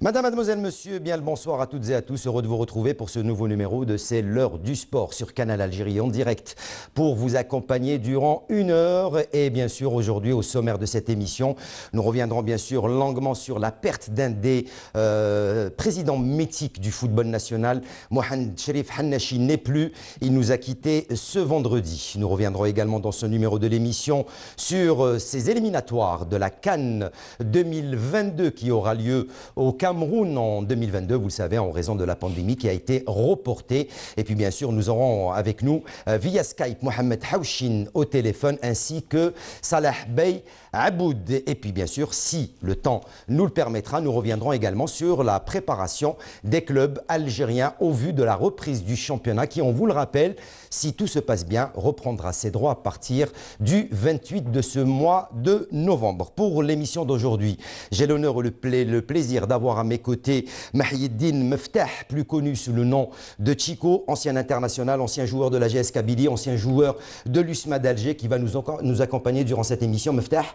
Madame, mademoiselle, monsieur, bien le bonsoir à toutes et à tous. Heureux de vous retrouver pour ce nouveau numéro de C'est l'heure du sport sur Canal Algérie en direct pour vous accompagner durant 1 heure. Et bien sûr, aujourd'hui, au sommaire de cette émission, nous reviendrons bien sûr longuement sur la perte d'un des présidents mythiques du football national. Mohamed Cherif Hannachi n'est plus. Il nous a quittés ce vendredi. Nous reviendrons également dans ce numéro de l'émission sur ces éliminatoires de la CAN 2022 qui aura lieu au Cameroun en 2022, vous le savez, en raison de la pandémie qui a été reportée. Et puis bien sûr, nous aurons avec nous via Skype Mohamed Haouchin au téléphone ainsi que Salah Bey Aboud. Et puis bien sûr, si le temps nous le permettra, nous reviendrons également sur la préparation des clubs algériens au vu de la reprise du championnat qui, on vous le rappelle, si tout se passe bien, reprendra ses droits à partir du 28 de ce mois de novembre. Pour l'émission d'aujourd'hui, j'ai l'honneur et le plaisir d'avoir à mes côtés Mahieddine Meftah, plus connu sous le nom de Chico, ancien international, ancien joueur de la GS Kabylie, ancien joueur de l'USMA d'Alger qui va nous accompagner durant cette émission. Meftah,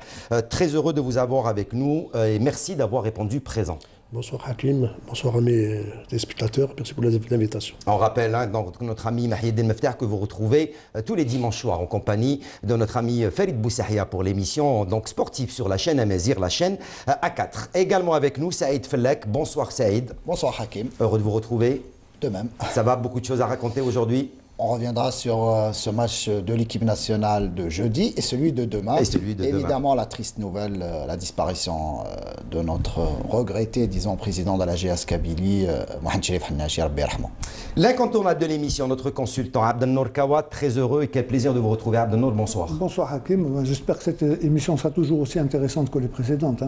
très heureux de vous avoir avec nous et merci d'avoir répondu présent. Bonsoir Hakim, bonsoir à mes téléspectateurs, merci pour l'invitation. On rappelle donc notre ami Mahieddine Meftah que vous retrouvez tous les dimanches soirs en compagnie de notre ami Farid Boussahia pour l'émission donc sportive sur la chaîne Amazir, la chaîne A4. Également avec nous Saïd Fellek. Bonsoir Saïd. Bonsoir Hakim. Heureux de vous retrouver. De même. Ça va, beaucoup de choses à raconter aujourd'hui? On reviendra sur ce match de l'équipe nationale de jeudi et celui de demain. Évidemment, la triste nouvelle, la disparition de notre regretté, disons, président de la GS Kabylie, Mohamed Cherif Hannachi, Rabbi yarhamou. L'incontournable de l'émission, notre consultant Abdelnour Kawa, très heureux et quel plaisir de vous retrouver. Abdelnour, bonsoir. Bonsoir Hakim, j'espère que cette émission sera toujours aussi intéressante que les précédentes.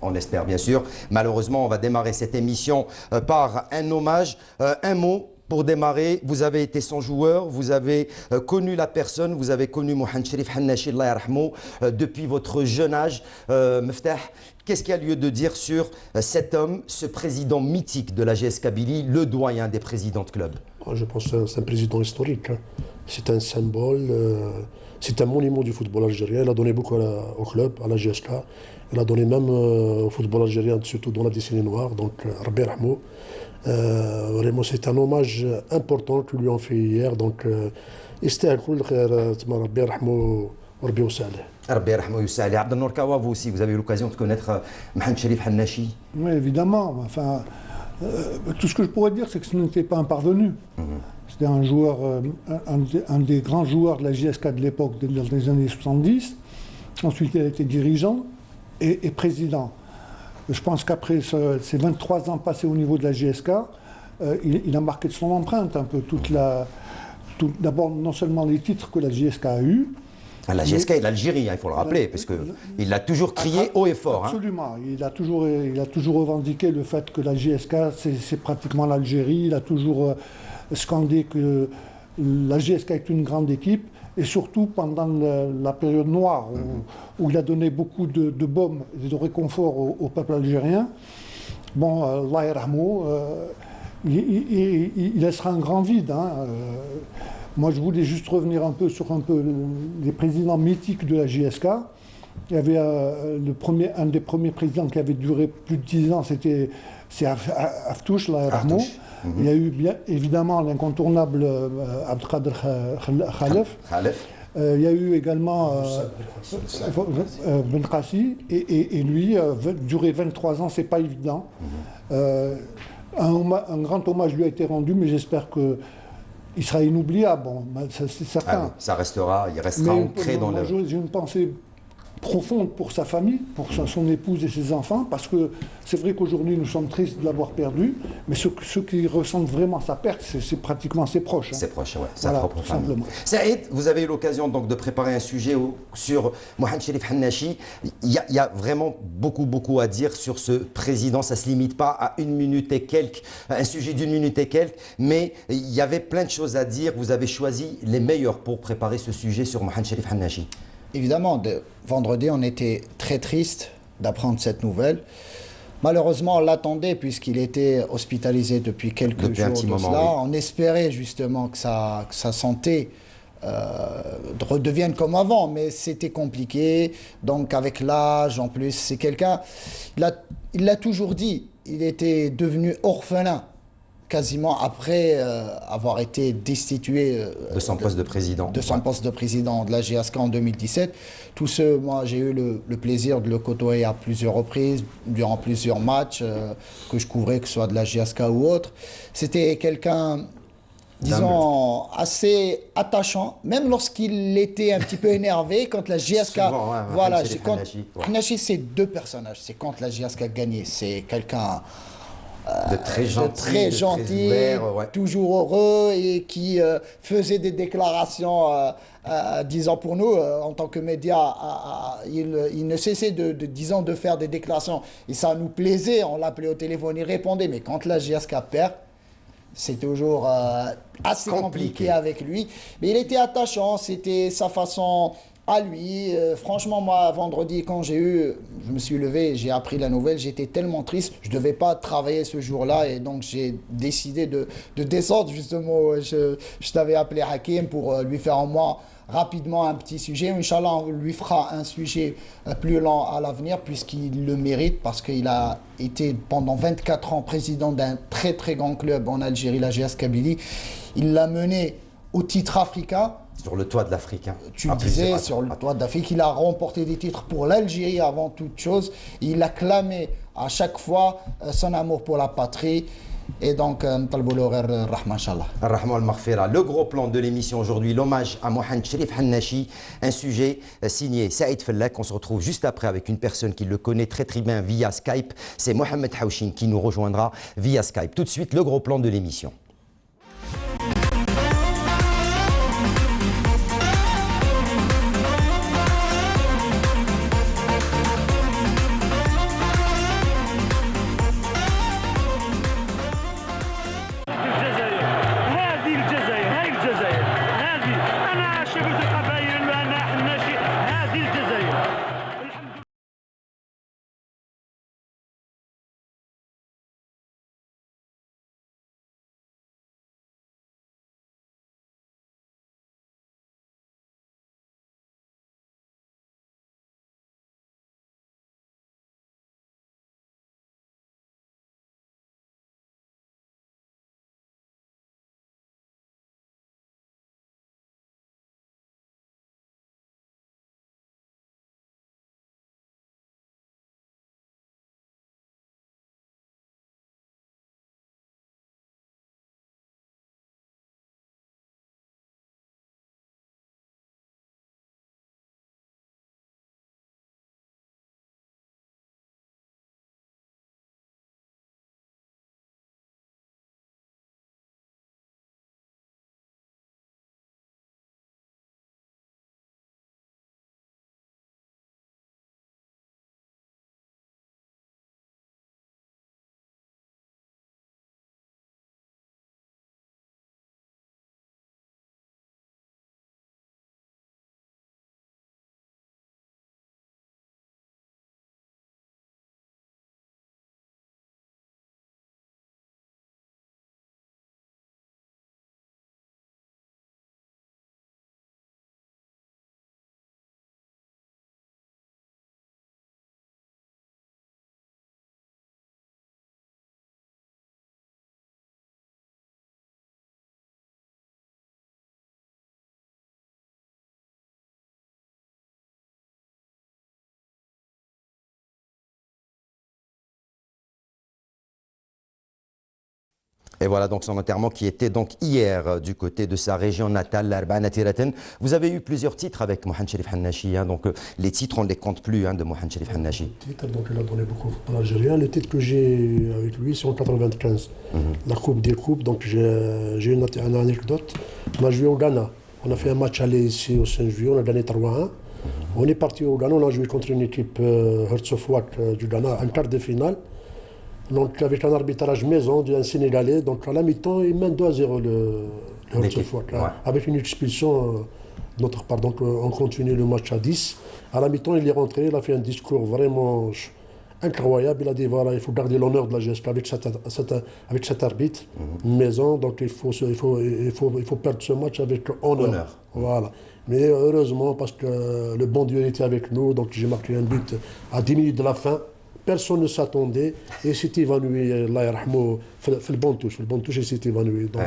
On l'espère bien sûr. Malheureusement, on va démarrer cette émission par un hommage, un mot. Pour démarrer, vous avez été son joueur, vous avez connu la personne, vous avez connu Mohamed Cherif Hannachi, Allah yarhamou, depuis votre jeune âge. Meftah, qu'est-ce qu'il y a lieu de dire sur cet homme, ce président mythique de la GS Kabylie, le doyen des présidents de club? Je pense que c'est un président historique. C'est un symbole, c'est un monument du football algérien. Il a donné beaucoup au club, à la GSK. Il a donné même au football algérien, surtout dans la décennie noire. Donc, Rabbi yarhamou. Vraiment, c'est un hommage important que lui ont fait hier. Donc, Rabbi yarhamou, Rabbi yussalih. Rabbi yarhamou yussalih. Abdelnour Kawa, vous aussi, vous avez eu l'occasion de connaître Mohamed Cherif Hannachi? Oui, évidemment. Enfin, tout ce que je pourrais dire, c'est que ce n'était pas un parvenu. C'était un joueur, un des grands joueurs de la GSK de l'époque, dans les années 70. Ensuite, il a été dirigeant et président. Je pense qu'après ces 23 ans passés au niveau de la GSK, il a marqué de son empreinte un peu d'abord non seulement les titres que la GSK a eus. La GSK et l'Algérie, il faut le rappeler, parce qu'il l'a toujours crié haut et fort. Absolument, il a toujours revendiqué le fait que la GSK, c'est pratiquement l'Algérie. Il a toujours scandé que la GSK est une grande équipe. Et surtout pendant la période noire, où il a donné beaucoup de baume et de réconfort au peuple algérien. Bon, Allah yarhamou, il laissera un grand vide. Moi, je voulais juste revenir un peu sur les présidents mythiques de la GSK. Il y avait un des premiers présidents qui avait duré plus de 10 ans, c'est Aftouch, Allah yarhamou. Il y a eu bien évidemment l'incontournable Abdelkader Khalef. Il y a eu également Ben Qassi et lui, durer 23 ans, c'est pas évident. Un grand hommage lui a été rendu, mais j'espère qu'il sera inoubliable. Bon, c'est certain. Ça restera, il restera ancré dans le... J'ai une pensée profonde pour sa famille, pour son épouse et ses enfants, parce que c'est vrai qu'aujourd'hui nous sommes tristes de l'avoir perdu, mais ceux qui ressentent vraiment sa perte, c'est pratiquement ses proches. Ses proches, oui, sa propre famille. Saïd, vous avez eu l'occasion donc de préparer un sujet sur Mohamed Cherif Hannachi. Il y a vraiment beaucoup à dire sur ce président. Ça ne se limite pas à 1 minute et quelques, un sujet d'1 minute et quelques, mais il y avait plein de choses à dire. Vous avez choisi les meilleurs pour préparer ce sujet sur Mohamed Cherif Hannachi. Évidemment, vendredi, on était très triste d'apprendre cette nouvelle. Malheureusement, on l'attendait puisqu'il était hospitalisé depuis quelques jours de cela. On espérait justement que sa santé redevienne comme avant, mais c'était compliqué. Donc avec l'âge, en plus, c'est quelqu'un... Il l'a toujours dit, il était devenu orphelin quasiment après avoir été destitué de son poste de président. De son poste de président de la GSK en 2017. Tout ce, moi, j'ai eu le plaisir de le côtoyer à plusieurs reprises, durant plusieurs matchs que je couvrais, que ce soit de la GSK ou autre. C'était quelqu'un, disons, assez attachant, même lorsqu'il était un petit peu énervé, quand la GSK... Souvent, ouais, voilà, Khenachi, c'est deux personnages. C'est quand la GSK gagnait, c'est quelqu'un... de très gentil, ouvert, ouais. Toujours heureux et qui faisait des déclarations, disons pour nous, en tant que médias, il ne cessait disons, de faire des déclarations. Et ça nous plaisait, on l'appelait au téléphone, il répondait. Mais quand la GSK perd, c'est toujours assez compliqué avec lui. Mais il était attachant, c'était sa façon... à lui. Franchement, moi, vendredi, quand je me suis levé, j'ai appris la nouvelle, j'étais tellement triste, je ne devais pas travailler ce jour-là et donc j'ai décidé de descendre justement. Je t'avais appelé Hakim pour lui faire en moi rapidement un petit sujet. Inch'Allah, on lui fera un sujet plus lent à l'avenir puisqu'il le mérite parce qu'il a été pendant 24 ans président d'un très très grand club en Algérie, la GS Kabylie. Il l'a mené au titre africain. Sur le toit de l'Afrique. Hein. Tu le disais, sur le toit de l'Afrique, il a remporté des titres pour l'Algérie avant toute chose. Il a clamé à chaque fois son amour pour la patrie. Et donc, Rahman, Inch'Allah. Rahman al-Maghfira. Le gros plan de l'émission aujourd'hui, l'hommage à Mohamed Cherif Hannachi, un sujet signé Saïd Fellak. On se retrouve juste après avec une personne qui le connaît très très bien via Skype. C'est Mohamed Haouchin qui nous rejoindra via Skype. Tout de suite, le gros plan de l'émission. Et voilà donc son enterrement qui était donc hier du côté de sa région natale, l'Arbana Tiratan. Vous avez eu plusieurs titres avec Mohamed Cherif Hannachi, hein, donc les titres on ne les compte plus hein, de Mohamed Cherif Hannachi. Donc il a donné beaucoup au football algérien. Le titre que j'ai avec lui c'est en 95, la Coupe des Coupes. Donc j'ai une anecdote. On a joué au Ghana. On a fait un match aller ici au Saint-Juillet, on a gagné 3-1. On est parti au Ghana, on a joué contre une équipe Hertzofouak du Ghana, en quart de finale. Donc avec un arbitrage maison d'un Sénégalais, donc à la mi-temps, il mène 2-0 le Hertzofouak, avec une expulsion de notre part. Donc on continue le match à 10. À la mi-temps, il est rentré, il a fait un discours vraiment incroyable. Il a dit voilà, il faut garder l'honneur de la GSK avec cet arbitre maison. Donc il faut perdre ce match avec honneur. Voilà. Mais heureusement, parce que le bon Dieu était avec nous, donc j'ai marqué un but à 10 minutes de la fin. personne ne s'attendait et s'est évanoui, Allah yarhamou, fait le bon touche, il s'est évanoui. Donc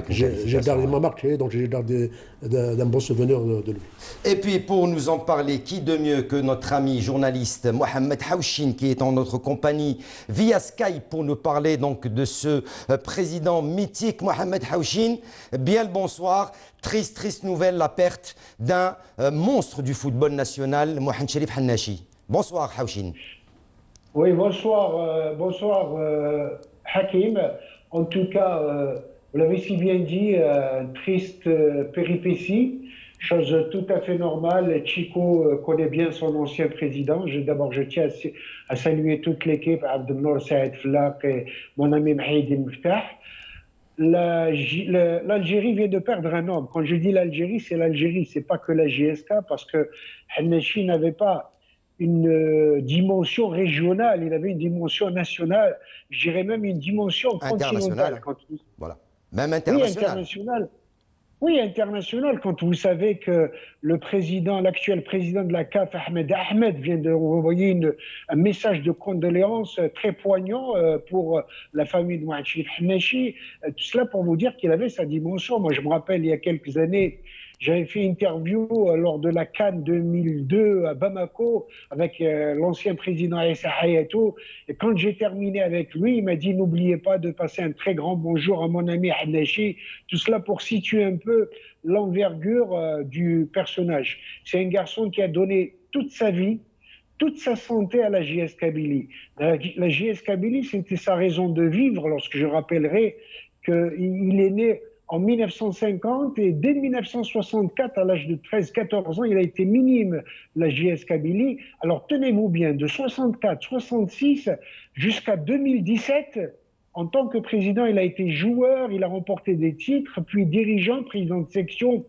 j'ai gardé ma marque, donc j'ai gardé d'un bon souvenir de lui. Et puis pour nous en parler, qui de mieux que notre ami journaliste Mohamed Hawchin qui est en notre compagnie via Skype pour nous parler donc de ce président mythique Mohamed Hawchin. Bien le bonsoir. Triste nouvelle, la perte d'un monstre du football national, Mohamed Cherif Hannachi. Bonsoir Hawchin. Oui, bonsoir Hakim. En tout cas, vous l'avez si bien dit, triste péripétie, chose tout à fait normale. Chico connaît bien son ancien président. D'abord, je tiens à saluer toute l'équipe, Abdelnour Saïd Flaq et mon ami Mahid El Mftah. L'Algérie vient de perdre un homme. Quand je dis l'Algérie, c'est l'Algérie, c'est pas que la JSK, parce que Hannachi n'avait pas une dimension régionale, il avait une dimension nationale, je dirais même une dimension continentale. Voilà. Même internationale. Oui, international. Quand vous savez que l'actuel président de la CAF, Ahmed, vient de envoyer un message de condoléances très poignant pour la famille de Mohamed Cherif Hannachi, tout cela pour vous dire qu'il avait sa dimension. Moi, je me rappelle, il y a quelques années, j'avais fait une interview lors de la CAN 2002 à Bamako avec l'ancien président Issa Hayatou. Et quand j'ai terminé avec lui, il m'a dit « N'oubliez pas de passer un très grand bonjour à mon ami Hannachi ». Tout cela pour situer un peu l'envergure du personnage. C'est un garçon qui a donné toute sa vie, toute sa santé à la JS Kabylie. La JS Kabylie, c'était sa raison de vivre, lorsque je rappellerai qu'il est né en 1950 et dès 1964, à l'âge de 13-14 ans, il a été minime, la JS Kabylie. Alors tenez-vous bien, de 64, 66 jusqu'à 2017, en tant que président, il a été joueur, il a remporté des titres, puis dirigeant, président de section,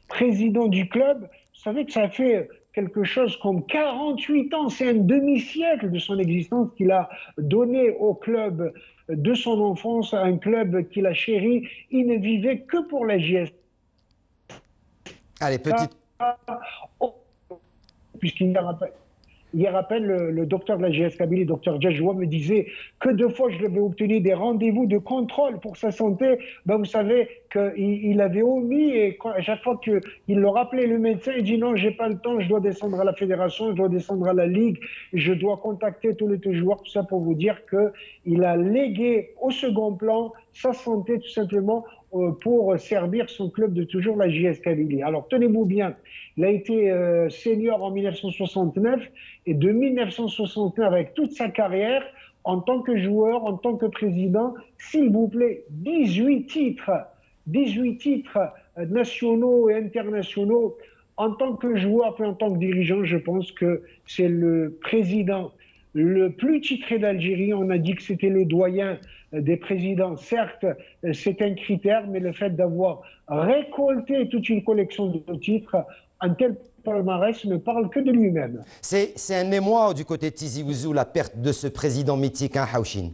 président du club. Vous savez que ça a fait quelque chose comme 48 ans, c'est un demi-siècle de son existence qu'il a donné au club de son enfance, un club qu'il a chéri. Il ne vivait que pour la JS. Allez, petite... Puisqu'il Hier à peine, le docteur de la JS Kabylie, le docteur Djajoua, me disait que 2 fois je devais obtenir des rendez-vous de contrôle pour sa santé. Ben vous savez qu'il avait omis et à chaque fois qu'il le rappelait, le médecin, il dit non, j'ai pas le temps, je dois descendre à la fédération, je dois descendre à la ligue, je dois contacter tous les joueurs. Tout ça pour vous dire qu'il a légué au second plan sa santé tout simplement pour servir son club de toujours, la JS Kabylie. Alors tenez-vous bien, il a été senior en 1969 et de 1969 avec toute sa carrière en tant que joueur, en tant que président, s'il vous plaît, 18 titres nationaux et internationaux. En tant que joueur et en tant que dirigeant, je pense que c'est le président le plus titré d'Algérie. On a dit que c'était le doyen des présidents. Certes, c'est un critère, mais le fait d'avoir récolté toute une collection de titres, un tel palmarès ne parle que de lui-même. C'est un émoi du côté de Tizi Ouzou, la perte de ce président mythique, hein, Hawchin?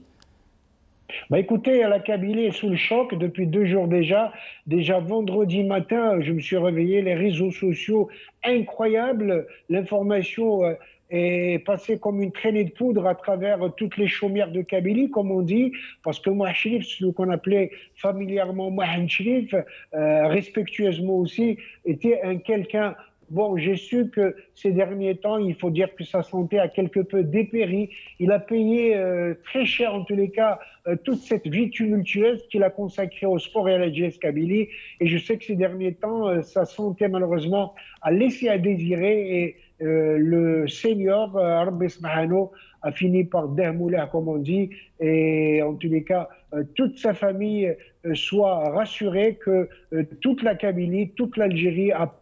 Bah écoutez, la Kabylie est sous le choc depuis 2 jours déjà. Déjà vendredi matin, je me suis réveillé, les réseaux sociaux incroyables, l'information est passée comme une traînée de poudre à travers toutes les chaumières de Kabylie, comme on dit, parce que Mohamed Cherif, ce qu'on appelait familièrement Mohamed Cherif, respectueusement aussi, était un quelqu'un. Bon, j'ai su que ces derniers temps, il faut dire que sa santé a quelque peu dépéri. Il a payé très cher, en tous les cas, toute cette vie tumultueuse qu'il a consacrée au sport et à la JS Kabylie. Et je sais que ces derniers temps, sa santé, malheureusement, a laissé à désirer. Et le senior, Rabbi Smahano, a fini par démouler, comme on dit. Et en tous les cas, toute sa famille soit rassurée que toute la Kabylie, toute l'Algérie a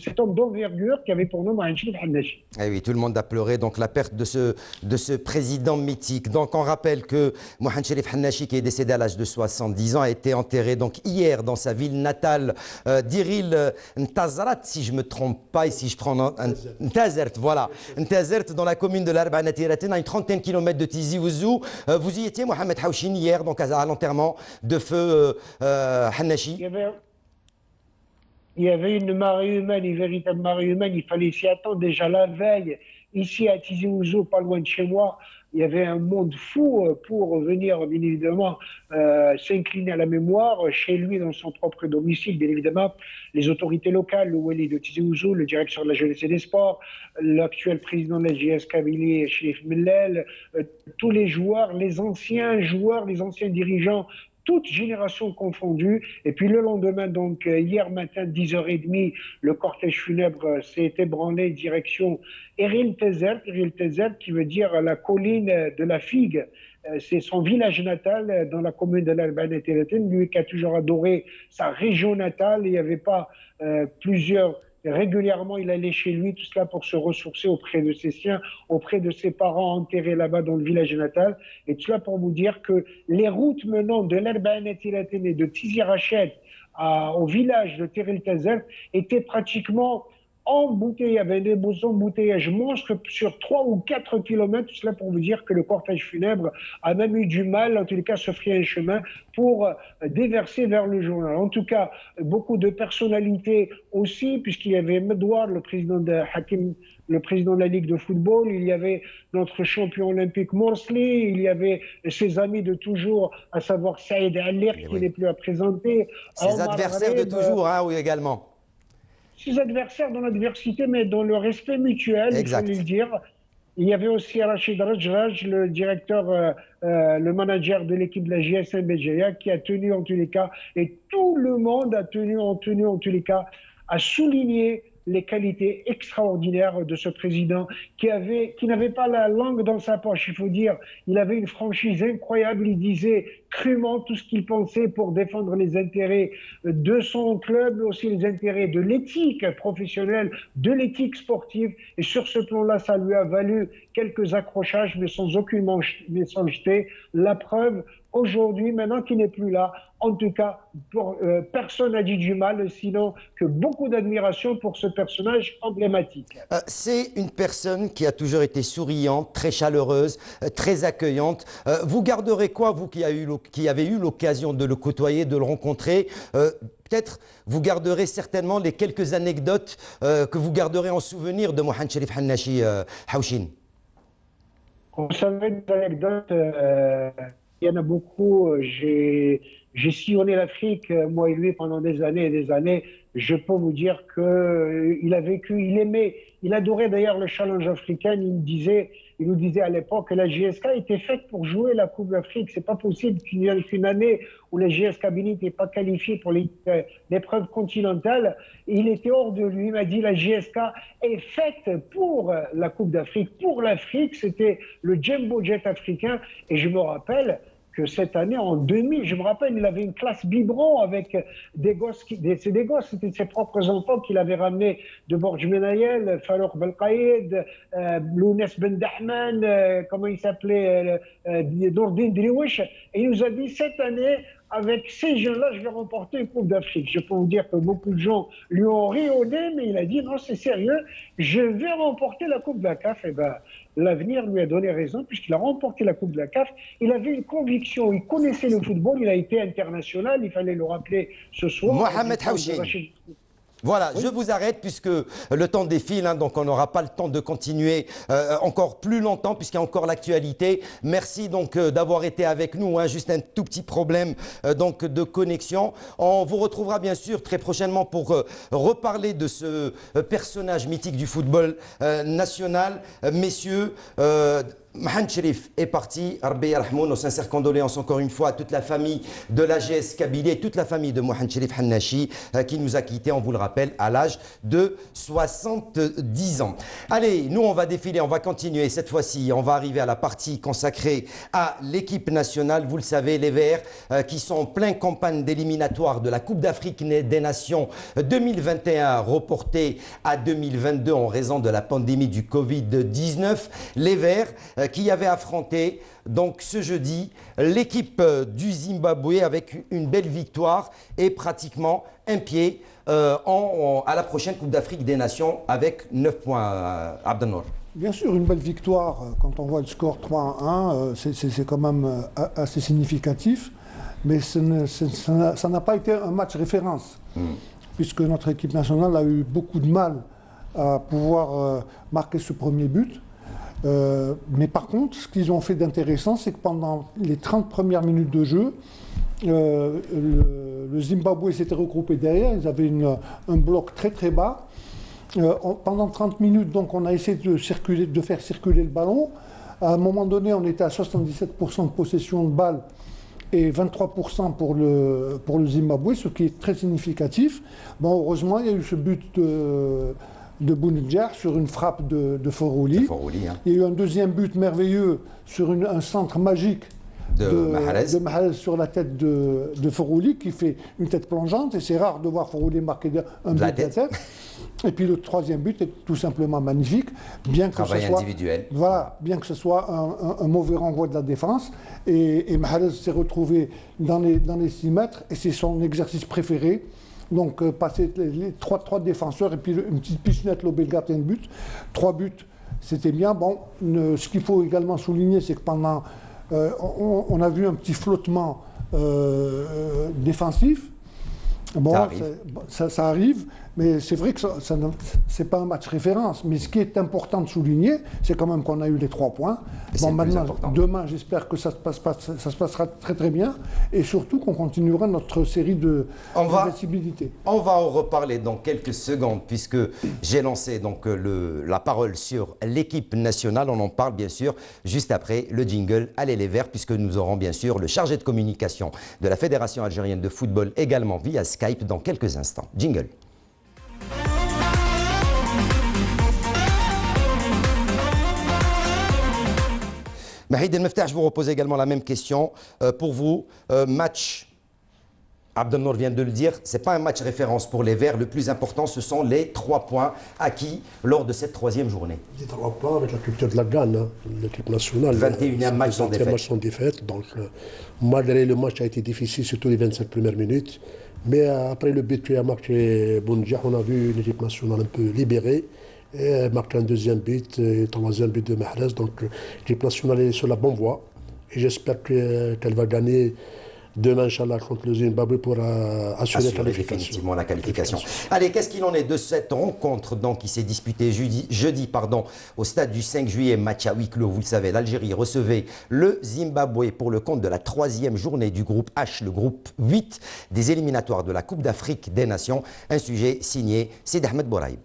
cet homme d'envergure qui avait pour nom Mohamed Cherif Hannachi. Eh oui, tout le monde a pleuré donc la perte de ce président mythique. Donc on rappelle que Mohamed Cherif Hannachi, qui est décédé à l'âge de 70 ans, a été enterré donc hier dans sa ville natale d'Iril Ntazrat, si je ne me trompe pas, et si je prends Ntazert, voilà, Ntazert dans la commune de l'Arbana Tiratin, à une 30aine de kilomètres de Tizi Ouzou. Vous y étiez, Mohamed Hawchin, hier, donc à l'enterrement de feu Hannachi? il y avait une marée humaine, une véritable marée humaine. Il fallait s'y attendre déjà la veille. Ici, à Tizi Ouzou, pas loin de chez moi, il y avait un monde fou pour venir, bien évidemment, s'incliner à la mémoire chez lui, dans son propre domicile. Bien évidemment, les autorités locales, le Wali de Tizi Ouzou, le directeur de la jeunesse et des sports, l'actuel président de la JS Kabylie, Chérif Mellel, tous les joueurs, les anciens dirigeants, toutes générations confondues. Et puis le lendemain, donc hier matin, 10h30, le cortège funèbre s'est ébranlé direction Eril Tezert, qui veut dire la colline de la figue. C'est son village natal dans la commune de l'Albane-Télétine, lui qui a toujours adoré sa région natale. Il n'y avait pas régulièrement, il allait chez lui, tout cela pour se ressourcer auprès de ses siens, auprès de ses parents enterrés là-bas dans le village natal. Et tout cela pour vous dire que les routes menant de l'Albane-Télétine et de Tizi Rached au village de Teril Tezert étaient pratiquement embouteillé, il y avait des beaux embouteillages monstres sur 3 ou 4 kilomètres. Tout cela pour vous dire que le cortège funèbre a même eu du mal, en tous les cas, se frayer un chemin pour déverser vers le journal. En tout cas, beaucoup de personnalités aussi, puisqu'il y avait Medouar, le président de Hakim, le président de la Ligue de football, il y avait notre champion olympique Morsli, il y avait ses amis de toujours, à savoir Saïd Alir, qui n'est plus à présenter. Ses adversaires de toujours, oui, également. Ses adversaires dans l'adversité, mais dans le respect mutuel, exact. Il faut le dire. Il y avait aussi Rachid Rajraj, le directeur, le manager de l'équipe de la JSM Béjaïa, qui a tenu en tous les cas, et tout le monde a tenu en tous les cas, à souligner les qualités extraordinaires de ce président qui n'avait pas la langue dans sa poche, il faut dire. Il avait une franchise incroyable, il disait crûment tout ce qu'il pensait pour défendre les intérêts de son club, mais aussi les intérêts de l'éthique professionnelle, de l'éthique sportive. Et sur ce plan-là, ça lui a valu quelques accrochages, mais sans aucune méchanceté. La preuve, aujourd'hui, maintenant qu'il n'est plus là, en tout cas, personne n'a dit du mal, sinon que beaucoup d'admiration pour ce personnage emblématique. C'est une personne qui a toujours été souriante, très chaleureuse, très accueillante. Vous garderez quoi, vous qui avez eu l'occasion de le côtoyer, de le rencontrer? Peut-être vous garderez certainement les quelques anecdotes que vous garderez en souvenir de Mohamed Cherif Hannachi, Haouchin. Vous savez, des anecdotes, il y en a beaucoup. J'ai sillonné l'Afrique, moi et lui, pendant des années et des années. Je peux vous dire qu'il a vécu, il aimait, il adorait d'ailleurs le challenge africain. Il nous disait à l'époque que la JSK était faite pour jouer la Coupe d'Afrique. C'est pas possible qu'il y ait une année où la JS Kabylie n'était pas qualifiée pour l'épreuve continentale. Il était hors de lui. Il m'a dit la JSK est faite pour la Coupe d'Afrique, pour l'Afrique. C'était le Jumbo Jet africain. Et je me rappelle que cette année, en 2000, je me rappelle, il avait une classe biberon avec des gosses, c'était ses propres enfants qu'il avait ramenés de Borj Menayel, Farouk Belkaïd, Lounès Ben Dahman, comment il s'appelait, Nourdine Driouich. Et il nous a dit, cette année, avec ces jeunes-là, je vais remporter une Coupe d'Afrique. Je peux vous dire que beaucoup de gens lui ont ri au nez, mais il a dit, non, c'est sérieux, je vais remporter la Coupe de la CAF. Et ben, l'avenir lui a donné raison, puisqu'il a remporté la Coupe de la CAF. Il avait une conviction, il connaissait le football, il a été international, il fallait le rappeler ce soir. Mohamed Haouchin. Voilà, oui. Je vous arrête puisque le temps défile, donc on n'aura pas le temps de continuer encore plus longtemps puisqu'il y a encore l'actualité. Merci donc d'avoir été avec nous, juste un tout petit problème donc de connexion. On vous retrouvera bien sûr très prochainement pour reparler de ce personnage mythique du football national. Messieurs, Mohamed Cherif est parti, Rabbi yarhamou, nos sincères condoléances encore une fois à toute la famille de l'AGS Kabylie et toute la famille de Mohamed Cherif Hannachi qui nous a quittés, on vous le rappelle, à l'âge de 70 ans. Allez, nous on va défiler, on va continuer. Cette fois-ci, on va arriver à la partie consacrée à l'équipe nationale. Vous le savez, les Verts qui sont en pleine campagne d'éliminatoire de la Coupe d'Afrique des Nations 2021 reportée à 2022 en raison de la pandémie du Covid-19. Les Verts qui avait affronté donc ce jeudi l'équipe du Zimbabwe avec une belle victoire et pratiquement un pied à la prochaine Coupe d'Afrique des Nations avec 9 points, Abdelnour. Bien sûr, une belle victoire, quand on voit le score 3-1, c'est quand même assez significatif, mais ça n'a pas été un match référence. puisque notre équipe nationale a eu beaucoup de mal à pouvoir marquer ce premier but. Mais par contre, ce qu'ils ont fait d'intéressant, c'est que pendant les 30 premières minutes de jeu, le Zimbabwe s'était regroupé derrière, ils avaient un bloc très très bas. Pendant 30 minutes, donc, on a essayé de faire circuler le ballon. À un moment donné, on était à 77% de possession de balle et 23% pour le Zimbabwe, ce qui est très significatif. Bon, heureusement, il y a eu ce but de Bounedjah sur une frappe de Forouli. Hein. Il y a eu un deuxième but merveilleux sur un centre magique de Mahrez sur la tête de Forouli, qui fait une tête plongeante, et c'est rare de voir Forouli marquer un but de la tête. Et puis le troisième but est tout simplement magnifique, bien que Travail ce soit individuel. Voilà, bien que ce soit un mauvais renvoi de la défense. Et Mahrez s'est retrouvé dans les 6 mètres, et c'est son exercice préféré. Donc passer les trois défenseurs et puis une petite pichenette lobé le gardien de but. 3 buts, c'était bien. Bon, ce qu'il faut également souligner, c'est que pendant on a vu un petit flottement défensif. Bon, ça arrive, mais c'est vrai que ce n'est pas un match référence. Mais ce qui est important de souligner, c'est quand même qu'on a eu les 3 points. Bon, maintenant, demain, j'espère que ça se passera très très bien, et surtout qu'on continuera notre série d'invincibilité. On va en reparler dans quelques secondes, puisque j'ai lancé donc la parole sur l'équipe nationale. On en parle bien sûr juste après le jingle Allez les Verts, puisque nous aurons bien sûr le chargé de communication de la Fédération algérienne de football également via Skype dans quelques instants. Jingle. Mahid El Meftah, je vous repose également la même question. Pour vous, match, Abdelnour vient de le dire, ce n'est pas un match référence pour les Verts. Le plus important, ce sont les 3 points acquis lors de cette 3e journée. Les 3 points avec la culture de la gagne, hein, l'équipe nationale. 21e match sans défaite. Match sans défaite. Donc, malgré le match a été difficile, surtout les 27 premières minutes. Mais après le but qui a marqué Bounedjah, on a vu une équipe nationale un peu libérée. Et marqué un 2e but et 3e but de Mahrez. Donc l'équipe nationale est sur la bonne voie. Et j'espère qu'elle va gagner demain, Inch'Allah, contre le Zimbabwe pour assurer définitivement la qualification. Allez, qu'est-ce qu'il en est de cette rencontre donc, qui s'est disputée jeudi au stade du 5 juillet, match à huis clos. Vous le savez, l'Algérie recevait le Zimbabwe pour le compte de la 3e journée du groupe H, le groupe 8 des éliminatoires de la Coupe d'Afrique des Nations. Un sujet signé Sid Ahmed Bouraïb.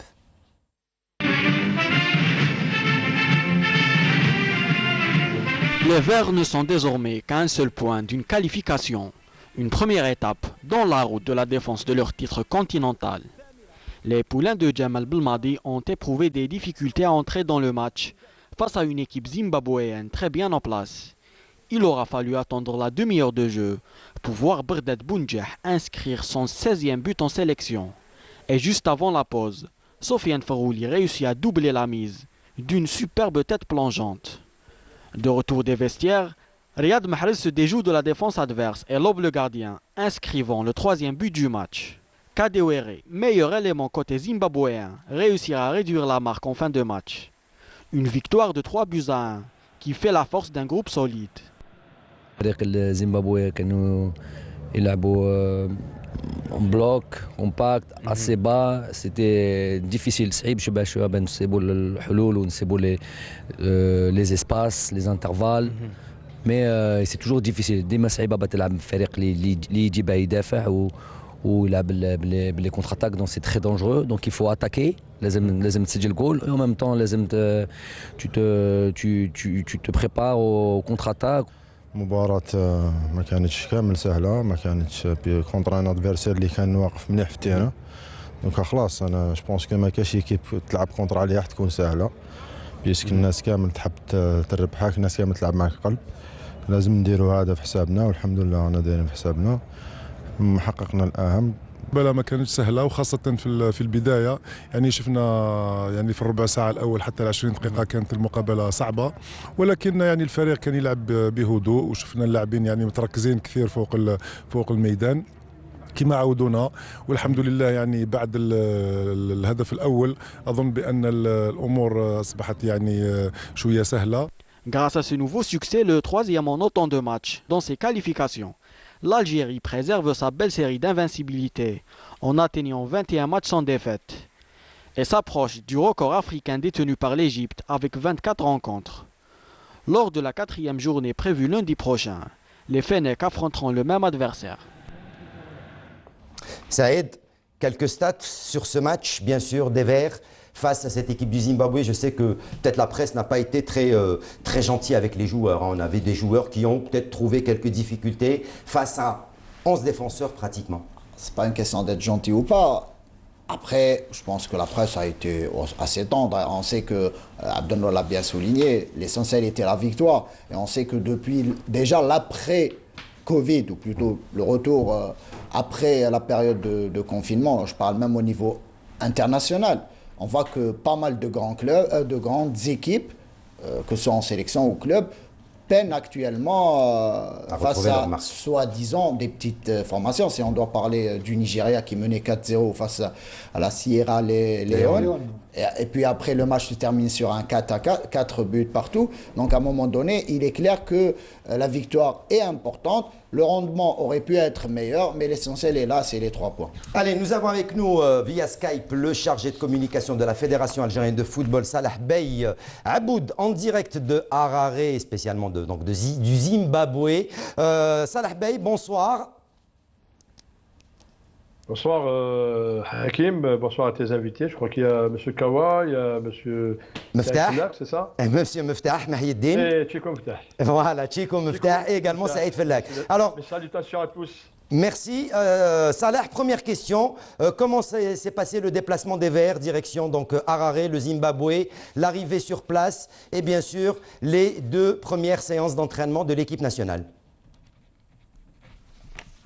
Les Verts ne sont désormais qu'à un seul point d'une qualification, une première étape dans la route de la défense de leur titre continental. Les poulains de Djemal Belmadi ont éprouvé des difficultés à entrer dans le match face à une équipe zimbabwéenne très bien en place. Il aura fallu attendre la demi-heure de jeu pour voir Berdet Bounedjah inscrire son 16e but en sélection. Et juste avant la pause, Sofiane Forouli réussit à doubler la mise d'une superbe tête plongeante. De retour des vestiaires, Riyad Mahrez se déjoue de la défense adverse et lobe le gardien, inscrivant le 3e but du match. Kadewere, meilleur élément côté zimbabwéen, réussira à réduire la marque en fin de match. Une victoire de 3-1 qui fait la force d'un groupe solide. En bloc, compact, assez bas, c'était difficile. Les espaces, les intervalles. Mais c'est toujours difficile. ديما صعيبة بتلعب فريق اللي يجي بقى يدافع ويلعب les contre-attaques, donc c'est très dangereux. Donc il faut attaquer, لازم تسجل جول, et en même temps لازم tu te prépares au contre-attaque. مباراة ما كانتش كامل سهلة، ما كانتش كونتر ان ادفيرسير اللي كان واقف مليح في التيران. دونك خلاص انا جوبونس كو ما كاش ايكيب تلعب كونتر عليها راح تكون سهلة، بيسك الناس كامل تحب تربحك، الناس كامل تلعب معك قلب. لازم نديروا هذا في حسابنا، والحمد لله رانا دايرين في حسابنا، حققنا الأهم. بلا ما كانتش سهله، وخاصه في البدايه. يعني شفنا يعني في الربع ساعه الاول حتى 20 دقيقه كانت المقابله صعبه، ولكن يعني الفريق كان يلعب بهدوء، وشفنا اللاعبين يعني متركزين كثير فوق الميدان كما عودونا. والحمد لله يعني بعد الهدف الاول اظن بان الامور اصبحت يعني شويه سهله. Grâce à ce nouveau succès, le 3e en autant de matchs dans ses qualifications, l'Algérie préserve sa belle série d'invincibilité en atteignant 21 matchs sans défaite et s'approche du record africain détenu par l'Égypte avec 24 rencontres. Lors de la 4e journée prévue lundi prochain, les Fennecs affronteront le même adversaire. Saïd, quelques stats sur ce match, bien sûr, des Verts face à cette équipe du Zimbabwe. Je sais que peut-être la presse n'a pas été très gentille avec les joueurs. On avait des joueurs qui ont peut-être trouvé quelques difficultés face à 11 défenseurs pratiquement. C'est pas une question d'être gentil ou pas. Après, je pense que la presse a été assez tendre. On sait que, Abdelnour l'a bien souligné, l'essentiel était la victoire. Et on sait que depuis déjà l'après-Covid, ou plutôt le retour après la période de confinement, je parle même au niveau international, on voit que pas mal de grands clubs, de grandes équipes, que ce soit en sélection ou club, peinent actuellement face à, soi-disant, des petites formations. Si on doit parler du Nigeria qui menait 4-0 face à la Sierra Leone. Et puis après, le match se termine sur un 4 buts partout. Donc à un moment donné, il est clair que la victoire est importante. Le rendement aurait pu être meilleur, mais l'essentiel est là, c'est les 3 points. Allez, nous avons avec nous via Skype le chargé de communication de la Fédération algérienne de football, Salah Bey Aboud, en direct de Harare, spécialement du Zimbabwe. Salah Bey, bonsoir. Bonsoir Hakim, bonsoir à tes invités. Je crois qu'il y a M. Kawa, il y a M. Meftah, c'est ça? Monsieur Meftah Mahieddin. Et Tchiko Meftah. Voilà, Tchiko Meftah et également Saïd Fellak. Alors, mes salutations à tous. Merci. Salah, première question. Comment s'est passé le déplacement des Verts, direction donc Harare, le Zimbabwe, l'arrivée sur place et bien sûr les 2 premières séances d'entraînement de l'équipe nationale?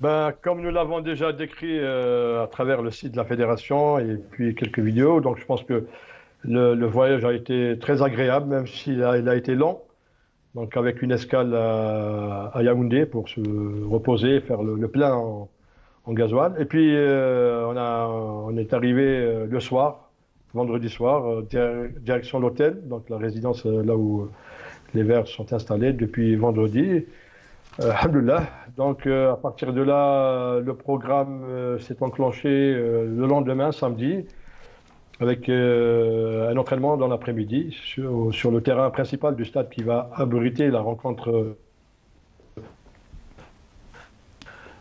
Ben, comme nous l'avons déjà décrit à travers le site de la Fédération et puis quelques vidéos, donc je pense que le voyage a été très agréable, même s'il a été long. Donc avec une escale à Yaoundé pour se reposer, faire le plein en gasoil. Et puis on est arrivé le soir, vendredi soir, direction l'hôtel, donc la résidence là où les Verts sont installés depuis vendredi. Alhamdoulilah. Donc à partir de là, le programme s'est enclenché le lendemain, samedi, avec un entraînement dans l'après-midi sur le terrain principal du stade qui va abriter la rencontre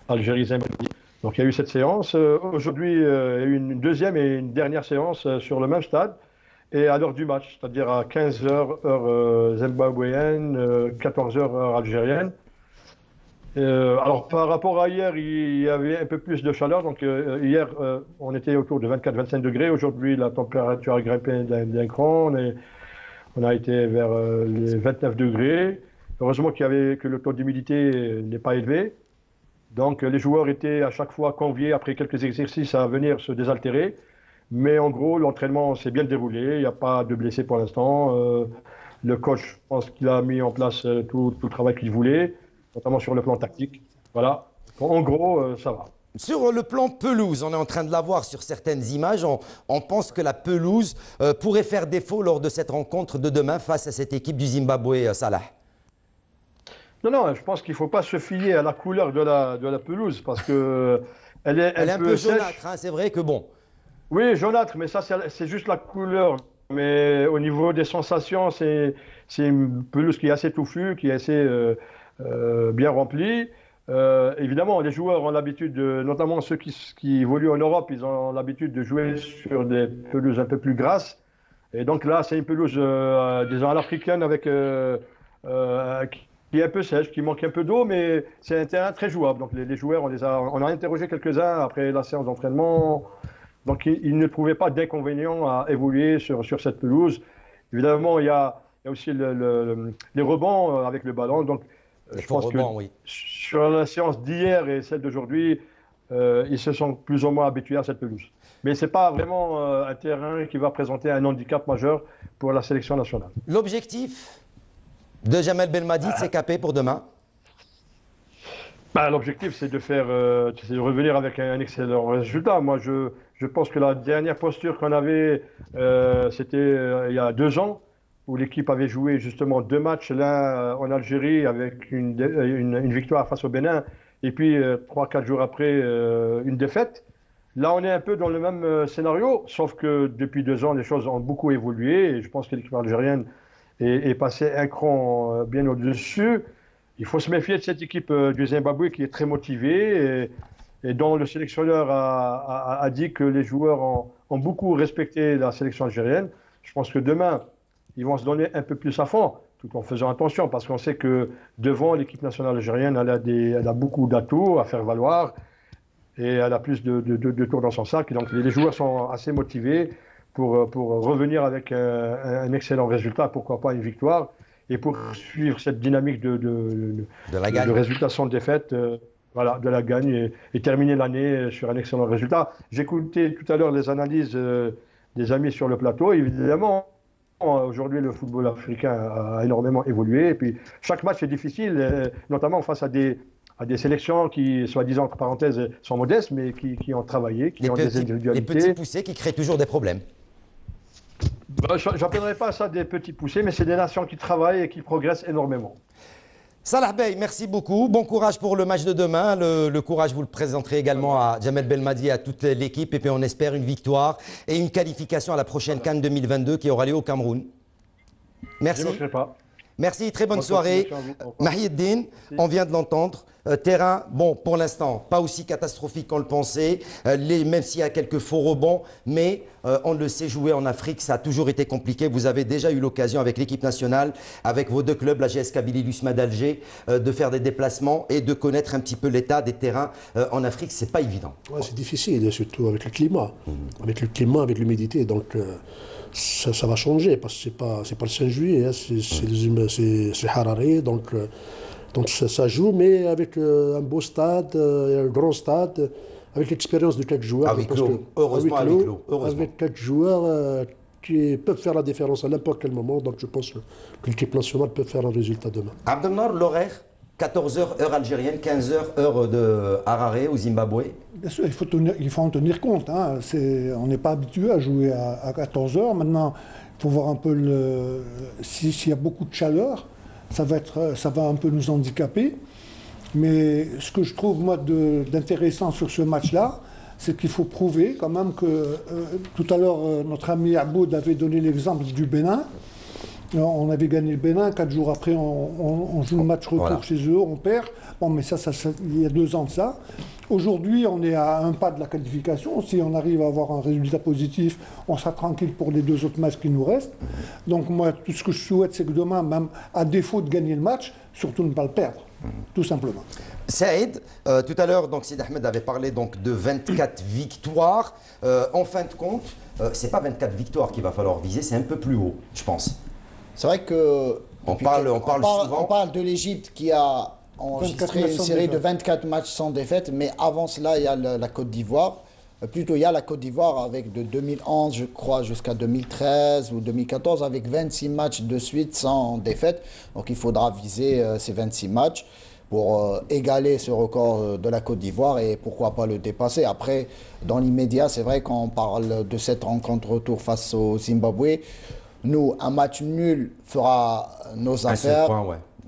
Algérie-Zimbabwe. Donc il y a eu cette séance. Aujourd'hui, il y a eu une deuxième et une dernière séance sur le même stade et à l'heure du match, c'est-à-dire à 15h heure zimbabwéenne, 14h heure algérienne. Alors par rapport à hier, il y avait un peu plus de chaleur. Donc hier, on était autour de 24-25 degrés. Aujourd'hui, la température a grimpé d'un cran. On a été vers les 29 degrés. Heureusement que le taux d'humidité n'est pas élevé. Donc les joueurs étaient à chaque fois conviés après quelques exercices à venir se désaltérer. Mais en gros, l'entraînement s'est bien déroulé. Il n'y a pas de blessés pour l'instant. Le coach, je pense qu'il a mis en place tout le travail qu'il voulait, notamment sur le plan tactique. Voilà. En gros, ça va. Sur le plan pelouse, on est en train de la voir sur certaines images. On pense que la pelouse pourrait faire défaut lors de cette rencontre de demain face à cette équipe du Zimbabwe, Salah. Non, je pense qu'il ne faut pas se fier à la couleur de la pelouse parce qu'elle est un peu jaunâtre, hein, c'est vrai que bon. Oui, jaunâtre, mais ça, c'est juste la couleur. Mais au niveau des sensations, c'est une pelouse qui est assez touffue, qui est assez bien remplie. Évidemment, les joueurs ont l'habitude, notamment ceux qui évoluent en Europe, ils ont l'habitude de jouer sur des pelouses un peu plus grasses. Et donc là, c'est une pelouse, disons, à l'africaine avec qui est un peu sèche, qui manque un peu d'eau, mais c'est un terrain très jouable. Donc les joueurs, on a interrogé quelques-uns après la séance d'entraînement. Donc ils ne trouvaient pas d'inconvénient à évoluer sur cette pelouse. Évidemment, il y a aussi les rebonds avec le ballon. Donc je pense que sur la séance d'hier et celle d'aujourd'hui, ils se sont plus ou moins habitués à cette pelouse. Mais ce n'est pas vraiment un terrain qui va présenter un handicap majeur pour la sélection nationale. L'objectif de Jamel Belmadi, c'est capé pour demain? L'objectif, c'est de revenir avec un excellent résultat. Moi, je pense que la dernière posture qu'on avait, c'était il y a 2 ans, où l'équipe avait joué justement 2 matchs, l'un en Algérie avec une victoire face au Bénin et puis 3-4 jours après, une défaite. Là, on est un peu dans le même scénario, sauf que depuis 2 ans, les choses ont beaucoup évolué et je pense que l'équipe algérienne est passée un cran bien au-dessus. Il faut se méfier de cette équipe du Zimbabwe qui est très motivée et dont le sélectionneur a dit que les joueurs ont beaucoup respecté la sélection algérienne. Je pense que demain, ils vont se donner un peu plus à fond, tout en faisant attention, parce qu'on sait que devant l'équipe nationale algérienne, elle a beaucoup d'atouts à faire valoir et elle a plus de tours dans son sac. Et donc les joueurs sont assez motivés pour revenir avec un excellent résultat, pourquoi pas une victoire, et pour suivre cette dynamique de résultats sans défaite, voilà, de la gagne, et terminer l'année sur un excellent résultat. J'écoutais tout à l'heure les analyses des amis sur le plateau. Évidemment, aujourd'hui, le football africain a énormément évolué. Et puis, chaque match est difficile, notamment face à des sélections qui, soi-disant, entre parenthèses, sont modestes, mais qui ont travaillé, qui ont des individualités. Les petits poussés qui créent toujours des problèmes. Je n'appellerai pas ça des petits poussés, mais c'est des nations qui travaillent et qui progressent énormément. Salah Bey, merci beaucoup. Bon courage pour le match de demain. Le courage, vous le présenterez également à Djamel Belmadi et à toute l'équipe. Et puis on espère une victoire et une qualification à la prochaine CAN 2022 qui aura lieu au Cameroun. Merci. Je ne manquerai pas. Merci, très bonne soirée. Mahieddine, on vient de l'entendre. Terrain, bon, pour l'instant, pas aussi catastrophique qu'on le pensait, même s'il y a quelques faux rebonds, mais on le sait, jouer en Afrique, ça a toujours été compliqué. Vous avez déjà eu l'occasion avec l'équipe nationale, avec vos 2 clubs, la GS Kabylie, l'USMA d'Alger, de faire des déplacements et de connaître un petit peu l'état des terrains en Afrique. C'est pas évident. Ouais, c'est difficile, surtout avec le climat. Avec le climat, avec l'humidité, donc ça va changer, parce que c'est pas le 5 juillet, hein, c'est Harare, donc ça joue, mais avec un beau stade, un grand stade, avec l'expérience de quelques joueurs. Avec clos, heureusement avec clos. Avec quelques joueurs qui peuvent faire la différence à n'importe quel moment, donc je pense que l'équipe nationale peut faire un résultat demain. Abdelnar, l'horaire 14h heure algérienne, 15h heure de Harare au Zimbabwe. Bien sûr, il faut en tenir compte. Hein. On n'est pas habitué à jouer à 14h. Maintenant, il faut voir un peu s'il y a beaucoup de chaleur. Ça va un peu nous handicaper. Mais ce que je trouve, moi, d'intéressant sur ce match-là, c'est qu'il faut prouver quand même que... tout à l'heure, notre ami Aboud avait donné l'exemple du Bénin. On avait gagné le Bénin, 4 jours après, on joue le match retour chez eux, on perd. Bon, mais ça, il y a 2 ans de ça. Aujourd'hui, on est à un pas de la qualification. Si on arrive à avoir un résultat positif, on sera tranquille pour les 2 autres matchs qui nous restent. Donc moi, tout ce que je souhaite, c'est que demain, même à défaut de gagner le match, surtout ne pas le perdre, tout simplement. Saïd, tout à l'heure, Sid Ahmed avait parlé donc, de 24 victoires. En fin de compte, ce n'est pas 24 victoires qu'il va falloir viser, c'est un peu plus haut, je pense. C'est vrai que on parle souvent. On parle de l'Égypte qui a enregistré une série de 24 matchs sans défaite, mais avant cela, il y a la Côte d'Ivoire. Plutôt, il y a la Côte d'Ivoire avec de 2011, je crois, jusqu'à 2013 ou 2014, avec 26 matchs de suite sans défaite. Donc il faudra viser ces 26 matchs pour égaler ce record de la Côte d'Ivoire et pourquoi pas le dépasser. Après, dans l'immédiat, c'est vrai qu'on parle de cette rencontre retour face au Zimbabwe. Nous, un match nul fera nos affaires,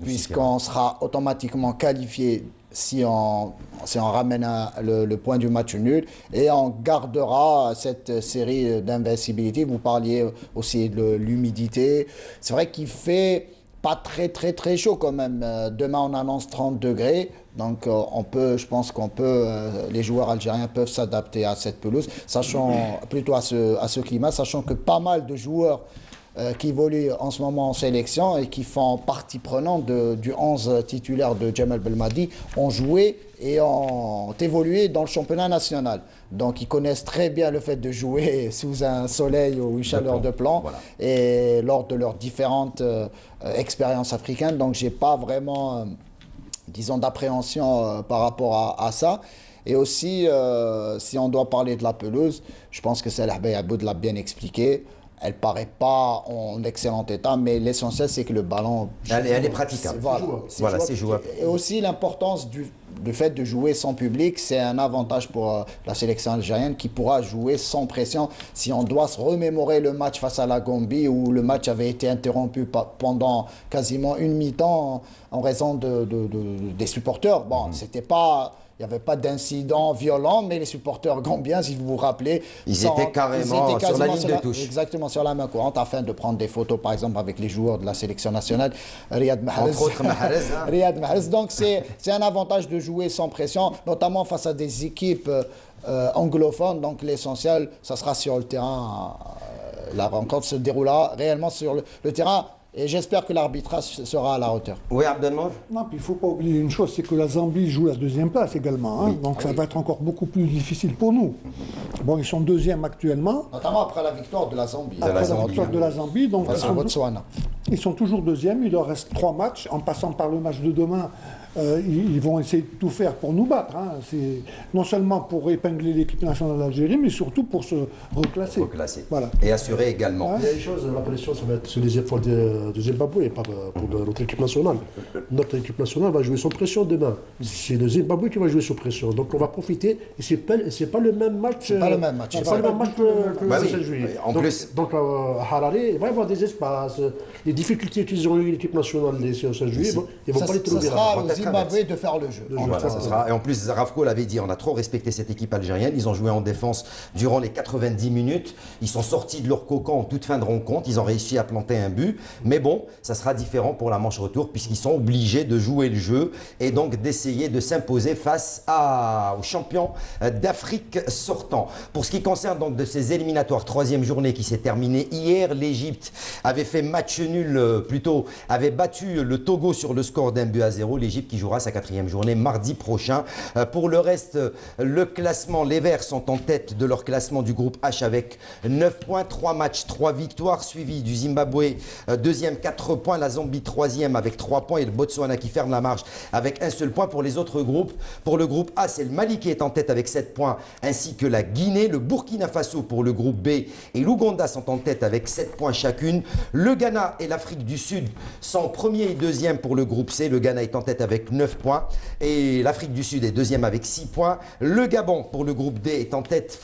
puisqu'on sera automatiquement qualifié si on ramène le point du match nul, et on gardera cette série d'invincibilité. Vous parliez aussi de l'humidité. C'est vrai qu'il fait pas très chaud quand même. Demain, on annonce 30 degrés. Donc, je pense les joueurs algériens peuvent s'adapter à cette pelouse, plutôt à ce climat, sachant que pas mal de joueurs qui évoluent en ce moment en sélection et qui font partie prenante du 11 titulaire de Djamel Belmadi ont joué et ont évolué dans le championnat national. Donc ils connaissent très bien le fait de jouer sous un soleil ou une chaleur de plomb et lors de leurs différentes expériences africaines. Donc j'ai pas vraiment, disons, d'appréhension par rapport à ça. Et aussi, si on doit parler de la pelouse, je pense que Salah Bey Aboud l'a bien expliqué. Elle paraît pas en excellent état, mais l'essentiel, c'est que le ballon... Elle est praticable. Voilà, c'est jouable. Et aussi l'importance le fait de jouer sans public, c'est un avantage pour la sélection algérienne qui pourra jouer sans pression. Si on doit se remémorer le match face à la Gambie où le match avait été interrompu pendant quasiment une mi-temps en raison des supporters, bon, c'était pas... Il n'y avait pas d'incident violent, mais les supporters gambiens, si vous vous rappelez... Ils étaient carrément sur la ligne de touche. Exactement, sur la main courante, afin de prendre des photos, par exemple, avec les joueurs de la sélection nationale. Riyad Mahrez. Entre autres, Mahrez. Riyad Mahrez. Donc, c'est un avantage de jouer sans pression, notamment face à des équipes anglophones. Donc, l'essentiel, ça sera sur le terrain. La rencontre se déroulera réellement sur le terrain. Et j'espère que l'arbitrage sera à la hauteur. Oui, Abdelmour. Non, puis il ne faut pas oublier une chose, c'est que la Zambie joue la deuxième place également. Hein, oui, donc ça va être encore beaucoup plus difficile pour nous. Bon, ils sont deuxième actuellement. Notamment après la victoire de la Zambie. Après la victoire de la Zambie. Donc ils sont toujours deuxième. Il leur reste 3 matchs. En passant par le match de demain, ils vont essayer de tout faire pour nous battre. Hein. C'est non seulement pour épingler l'équipe nationale d'Algérie, mais surtout pour se reclasser. Voilà. Et assurer également. Il y a une chose, la pression, ça va être sur les épaules de Zimbabwe pour notre équipe nationale. Notre équipe nationale va jouer sans pression demain. C'est le Zimbabwe qui va jouer sous pression. Donc on va profiter. Et c'est pas le même match. C'est pas le même match. C'est pas le même match que le 16 juillet. En plus. Donc à Harare, il va y avoir des espaces. Les difficultés qu'ils ont eu l'équipe nationale le 16 juillet, ils ne vont pas les trouver. Ça sera au Zimbabwe de faire le jeu. Voilà, ça sera. Et en plus, Ravko l'avait dit, on a trop respecté cette équipe algérienne. Ils ont joué en défense durant les 90 minutes. Ils sont sortis de leur cocon en toute fin de rencontre. Ils ont réussi à planter un but. Mais bon, ça sera différent pour la manche retour puisqu'ils sont obligés de jouer le jeu et donc d'essayer de s'imposer face aux champions d'Afrique sortants. Pour ce qui concerne donc de ces éliminatoires, 3e journée qui s'est terminée hier, l'Égypte avait fait match nul, plutôt avait battu le Togo sur le score d'1-0. L'Égypte qui jouera sa 4e journée mardi prochain. Pour le reste, le classement, les Verts sont en tête de leur classement du groupe H avec 9 points, 3 matchs, 3 victoires, suivi du Zimbabwe, 2e, 4 points, la Zambie 3e avec 3 points et le Botswana qui ferme la marche avec un seul point. Pour les autres groupes, pour le groupe A, c'est le Mali qui est en tête avec 7 points, ainsi que la Guinée, le Burkina Faso pour le groupe B et l'Ouganda sont en tête avec 7 points chacune. Le Ghana et l'Afrique du Sud sont premier et deuxième pour le groupe C. Le Ghana est en tête avec 9 points et l'Afrique du Sud est deuxième avec 6 points. Le Gabon pour le groupe D est en tête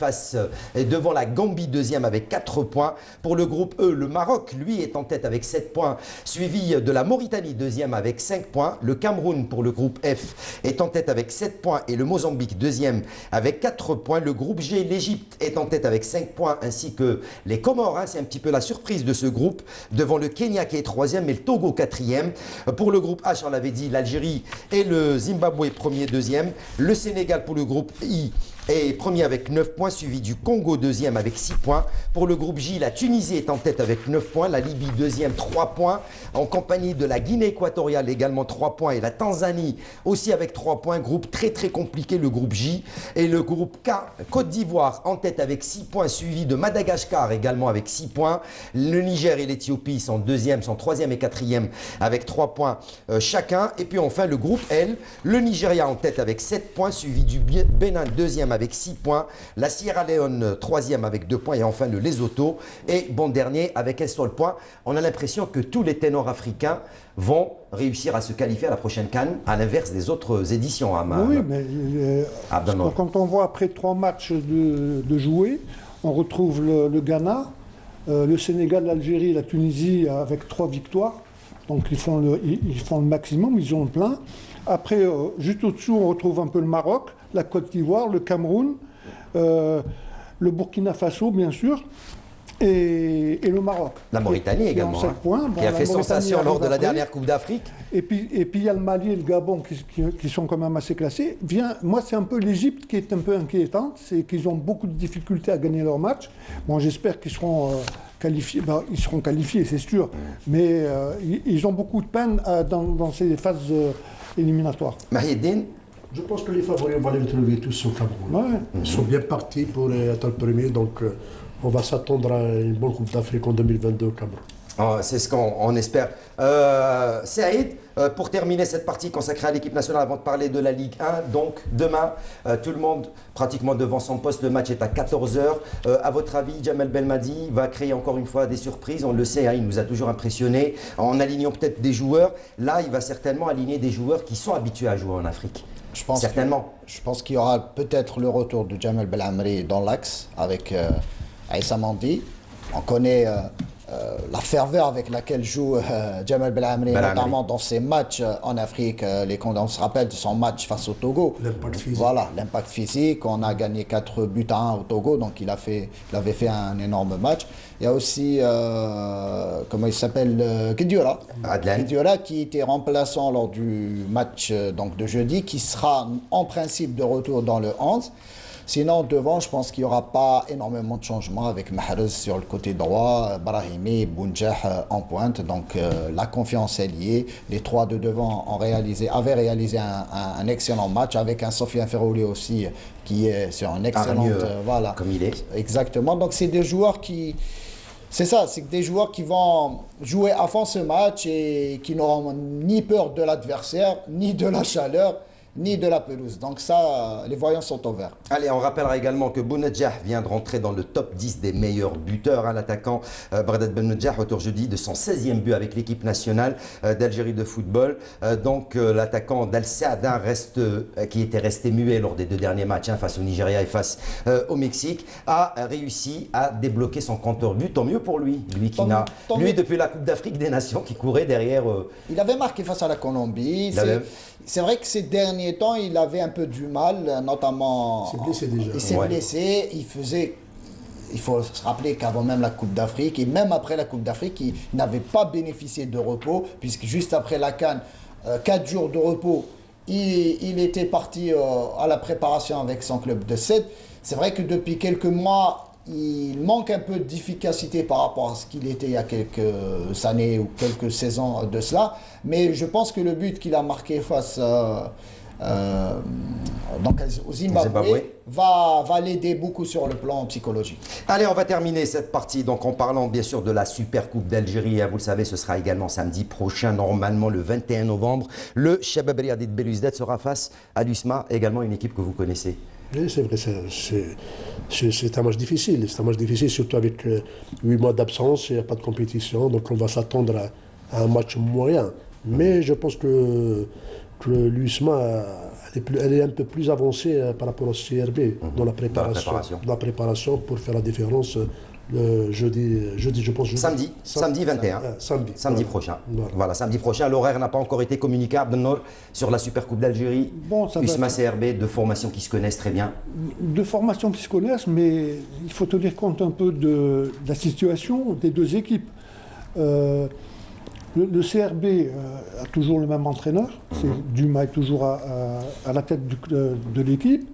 devant la Gambie, deuxième avec 4 points. Pour le groupe E, le Maroc, lui, est en tête avec 7 points, suivi de la Mauritanie, deuxième avec 5 points. Le Cameroun pour le groupe F est en tête avec 7 points et le Mozambique, deuxième avec 4 points. Le groupe G, l'Égypte est en tête avec 5 points, ainsi que les Comores, hein, c'est un petit peu la surprise de ce groupe, devant le Kenya qui est troisième et le Togo quatrième. Pour le groupe H, on l'avait dit, l'Algérie et le Zimbabwe premier, deuxième. Le Sénégal pour le groupe I est premier avec 9 points, suivi du Congo deuxième avec 6 points. Pour le groupe J, la Tunisie est en tête avec 9 points, la Libye deuxième 3 points, en compagnie de la Guinée équatoriale également 3 points et la Tanzanie aussi avec 3 points. Groupe très très compliqué, le groupe J. Et le groupe K, Côte d'Ivoire en tête avec 6 points, suivi de Madagascar également avec 6 points. Le Niger et l'Éthiopie sont deuxième, sont troisième et quatrième avec 3 points chacun. Et puis enfin le groupe L, le Nigeria en tête avec 7 points, suivi du Bénin deuxième avec 6 points, la Sierra Leone troisième avec 2 points et enfin le Lesotho est bon dernier avec un seul point. On a l'impression que tous les ténors africains vont réussir à se qualifier à la prochaine CAN, à l'inverse des autres éditions. Oui, mais quand on voit après 3 matchs de jouer, on retrouve le Ghana, le Sénégal, l'Algérie et la Tunisie avec 3 victoires. Donc ils font le maximum, ils ont le plein. Après, juste au-dessous, on retrouve un peu le Maroc, la Côte d'Ivoire, le Cameroun, le Burkina Faso, bien sûr, et le Maroc. La Mauritanie également, qui a fait sensation lors de la dernière Coupe d'Afrique. Et puis il y a le Mali et le Gabon qui sont quand même assez classés. Moi, c'est un peu l'Égypte qui est un peu inquiétante, c'est qu'ils ont beaucoup de difficultés à gagner leur match. Bon, j'espère qu'ils seront qualifiés. Ben, ils seront qualifiés, c'est sûr, mais ils ont beaucoup de peine dans ces phases éliminatoires. Mahiedine, je pense que les favoris, on va les retrouver tous au Cameroun. Ouais. Ils sont bien partis pour être le premier, donc on va s'attendre à une bonne Coupe d'Afrique en 2022 au Cameroun. Oh, c'est ce qu'on espère. Saïd, pour terminer cette partie consacrée à l'équipe nationale, avant de parler de la Ligue 1, donc demain, tout le monde pratiquement devant son poste, le match est à 14 h. À votre avis, Djamel Belmadi va créer encore une fois des surprises, on le sait, hein, il nous a toujours impressionnés, en alignant peut-être des joueurs. Là, il va certainement aligner des joueurs qui sont habitués à jouer en Afrique. Certainement. Je pense qu'il y aura peut-être le retour de Djamel Belhamri dans l'axe avec Aïssa Mandi. On connaît la ferveur avec laquelle joue Djamel Belhamri, notamment dans ses matchs en Afrique. On se rappelle de son match face au Togo. L'impact physique. Voilà, l'impact physique. On a gagné 4 buts à 1 au Togo, donc il avait fait un énorme match. Il y a aussi, comment il s'appelle, Guedioura. Guedioura qui était remplaçant lors du match donc, de jeudi, qui sera en principe de retour dans le 11. Sinon, devant, je pense qu'il n'y aura pas énormément de changements avec Mahrez sur le côté droit, Brahimi, Bounjah en pointe. Donc la confiance est liée. Les 3 de devant avaient réalisé un excellent match avec un Sofiane Ferrouli aussi qui est sur un excellent... voilà. Comme il est. Exactement. Donc c'est des joueurs qui... C'est ça, c'est des joueurs qui vont jouer à fond ce match et qui n'auront ni peur de l'adversaire, ni de la chaleur, ni de la pelouse. Donc ça, les voyants sont au vert. Allez, on rappellera également que Bounedjah vient de rentrer dans le top 10 des meilleurs buteurs. Hein, l'attaquant Bradad Bounedjah, auteur jeudi de son 16e but avec l'équipe nationale d'Algérie de football. Donc l'attaquant d'Al Sadd qui était resté muet lors des 2 derniers matchs face au Nigeria et face au Mexique, a réussi à débloquer son compteur but. Tant mieux pour lui. Lui depuis la Coupe d'Afrique des Nations qui courait derrière... Il avait marqué face à la Colombie. C'est vrai que ces derniers temps, il avait un peu du mal, notamment... Il s'est blessé déjà. Il s'est blessé, il faut se rappeler qu'avant même la Coupe d'Afrique, et même après la Coupe d'Afrique, il n'avait pas bénéficié de repos, puisque juste après la CAN, 4 jours de repos, il était parti à la préparation avec son club de Sète. C'est vrai que depuis quelques mois, il manque un peu d'efficacité par rapport à ce qu'il était il y a quelques années ou quelques saisons de cela. Mais je pense que le but qu'il a marqué face donc au Zimbabwe va l'aider beaucoup sur le plan psychologique. Allez, on va terminer cette partie donc en parlant bien sûr de la Super Coupe d'Algérie. Vous le savez, ce sera également samedi prochain, normalement le 21 novembre. Le Shabab Riadi de Belouizdad sera face à l'USMA, également une équipe que vous connaissez. Oui, c'est vrai, c'est un match difficile. C'est un match difficile, surtout avec 8 mois d'absence, il n'y a pas de compétition, donc on va s'attendre à un match moyen. Mais je pense que l'USMA, elle est un peu plus avancée par rapport au CRB dans la préparation pour faire la différence. Jeudi, je pense. Samedi 21. Samedi prochain. Voilà, samedi prochain. L'horaire n'a pas encore été communiqué à Abdelnour sur la Super Coupe d'Algérie. USMA CRB, 2 formations qui se connaissent très bien. 2 formations qui se connaissent, mais il faut tenir compte un peu de la situation des 2 équipes. Le CRB a toujours le même entraîneur. Dumas est toujours à la tête de l'équipe.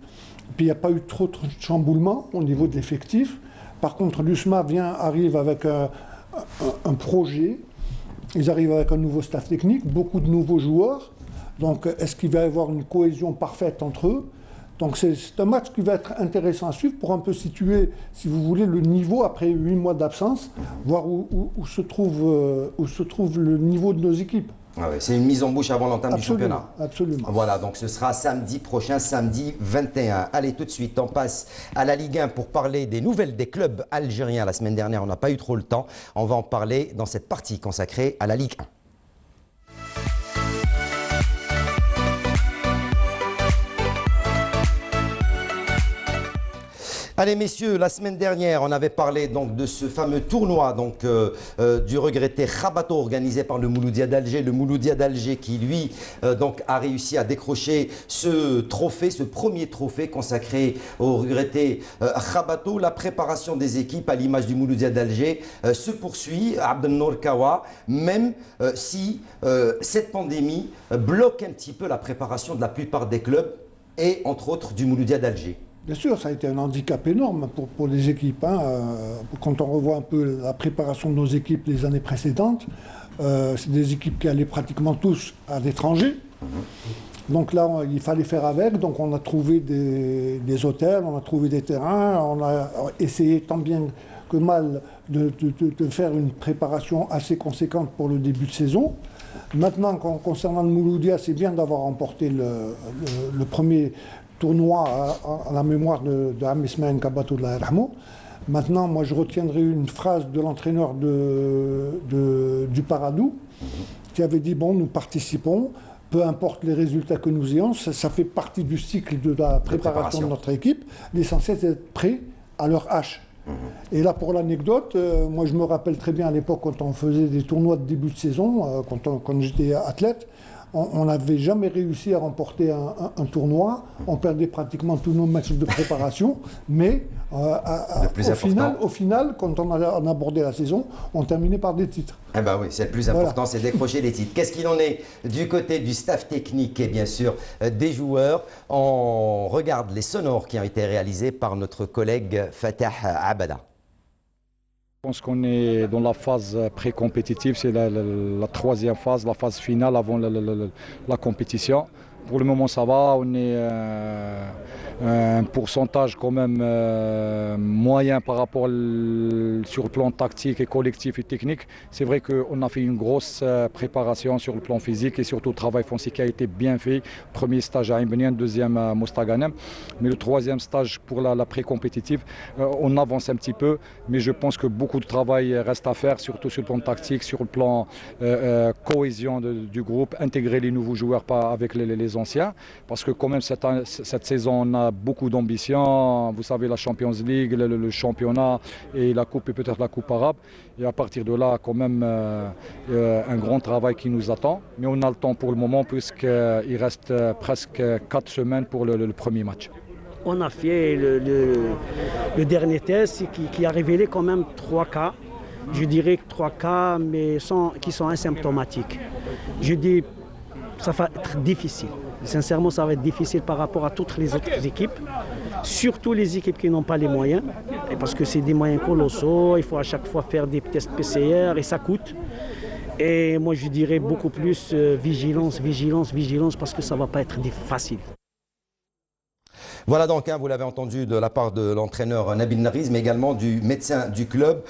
Puis il n'y a pas eu trop de chamboulement au niveau de l'effectif. Par contre, l'USMA arrive avec un projet, ils arrivent avec un nouveau staff technique, beaucoup de nouveaux joueurs. Donc, est-ce qu'il va y avoir une cohésion parfaite entre eux? Donc, c'est un match qui va être intéressant à suivre pour un peu situer, si vous voulez, le niveau après 8 mois d'absence, voir où se trouve le niveau de nos équipes. Ah ouais, c'est une mise en bouche avant l'entame du championnat. Absolument. Voilà, donc ce sera samedi prochain, samedi 21. Allez, tout de suite, on passe à la Ligue 1 pour parler des nouvelles des clubs algériens. La semaine dernière, on n'a pas eu trop le temps. On va en parler dans cette partie consacrée à la Ligue 1. Allez messieurs, la semaine dernière, on avait parlé donc de ce fameux tournoi donc, du regretté Khabato organisé par le Mouloudia d'Alger. Le Mouloudia d'Alger qui lui donc, a réussi à décrocher ce trophée, ce premier trophée consacré au regretté Khabato. La préparation des équipes à l'image du Mouloudia d'Alger se poursuit à Abdelnour Kawa, même si cette pandémie bloque un petit peu la préparation de la plupart des clubs et entre autres du Mouloudia d'Alger. Bien sûr, ça a été un handicap énorme pour les équipes. Hein. Quand on revoit un peu la préparation de nos équipes les années précédentes, c'est des équipes qui allaient pratiquement tous à l'étranger. Donc là, il fallait faire avec. Donc on a trouvé des hôtels, on a trouvé des terrains, on a essayé tant bien que mal de faire une préparation assez conséquente pour le début de saison. Maintenant, concernant le Mouloudia, c'est bien d'avoir remporté le premier tournoi à la mémoire de Am Ismaël Kabatou de la Rahmo. Maintenant, moi, je retiendrai une phrase de l'entraîneur du Paradou qui avait dit, bon, nous participons, peu importe les résultats que nous ayons, ça fait partie du cycle de la préparation de notre équipe. L'essentiel, c'est d'être prêt à leur hache. Et là, pour l'anecdote, moi, je me rappelle très bien à l'époque, quand on faisait des tournois de début de saison, quand j'étais athlète, on n'avait jamais réussi à remporter un tournoi. On perdait pratiquement tous nos matchs de préparation. Mais au final, quand on abordait la saison, on terminait par des titres. Eh ben oui, c'est le plus important, c'est décrocher les titres. Qu'est-ce qu'il en est du côté du staff technique et bien sûr des joueurs? On regarde les sonores qui ont été réalisés par notre collègue Fatah Abada. Je pense qu'on est dans la phase pré-compétitive, c'est la troisième phase, la phase finale avant la compétition. Pour le moment, ça va. On est un pourcentage quand même moyen par rapport sur le plan tactique et collectif et technique. C'est vrai qu'on a fait une grosse préparation sur le plan physique et surtout le travail foncier qui a été bien fait. Premier stage à Imbenian, deuxième à Mostaganem. Mais le troisième stage pour la pré-compétitive, on avance un petit peu. Mais je pense que beaucoup de travail reste à faire, surtout sur le plan tactique, sur le plan cohésion du groupe, intégrer les nouveaux joueurs avec les anciens, parce que quand même cette saison on a beaucoup d'ambition, vous savez, la Champions League, le championnat et la coupe et peut-être la coupe arabe, et à partir de là quand même un grand travail qui nous attend, mais on a le temps pour le moment puisqu'il reste presque 4 semaines pour le premier match. On a fait le dernier test qui a révélé quand même 3 cas, je dirais 3 cas mais qui sont asymptomatiques. Je dis ça va être difficile. Sincèrement, ça va être difficile par rapport à toutes les autres équipes, surtout les équipes qui n'ont pas les moyens, parce que c'est des moyens colossaux, il faut à chaque fois faire des tests PCR et ça coûte. Et moi, je dirais beaucoup plus vigilance, parce que ça ne va pas être facile. Voilà donc, vous l'avez entendu de la part de l'entraîneur Nabil Nariz, mais également du médecin du club.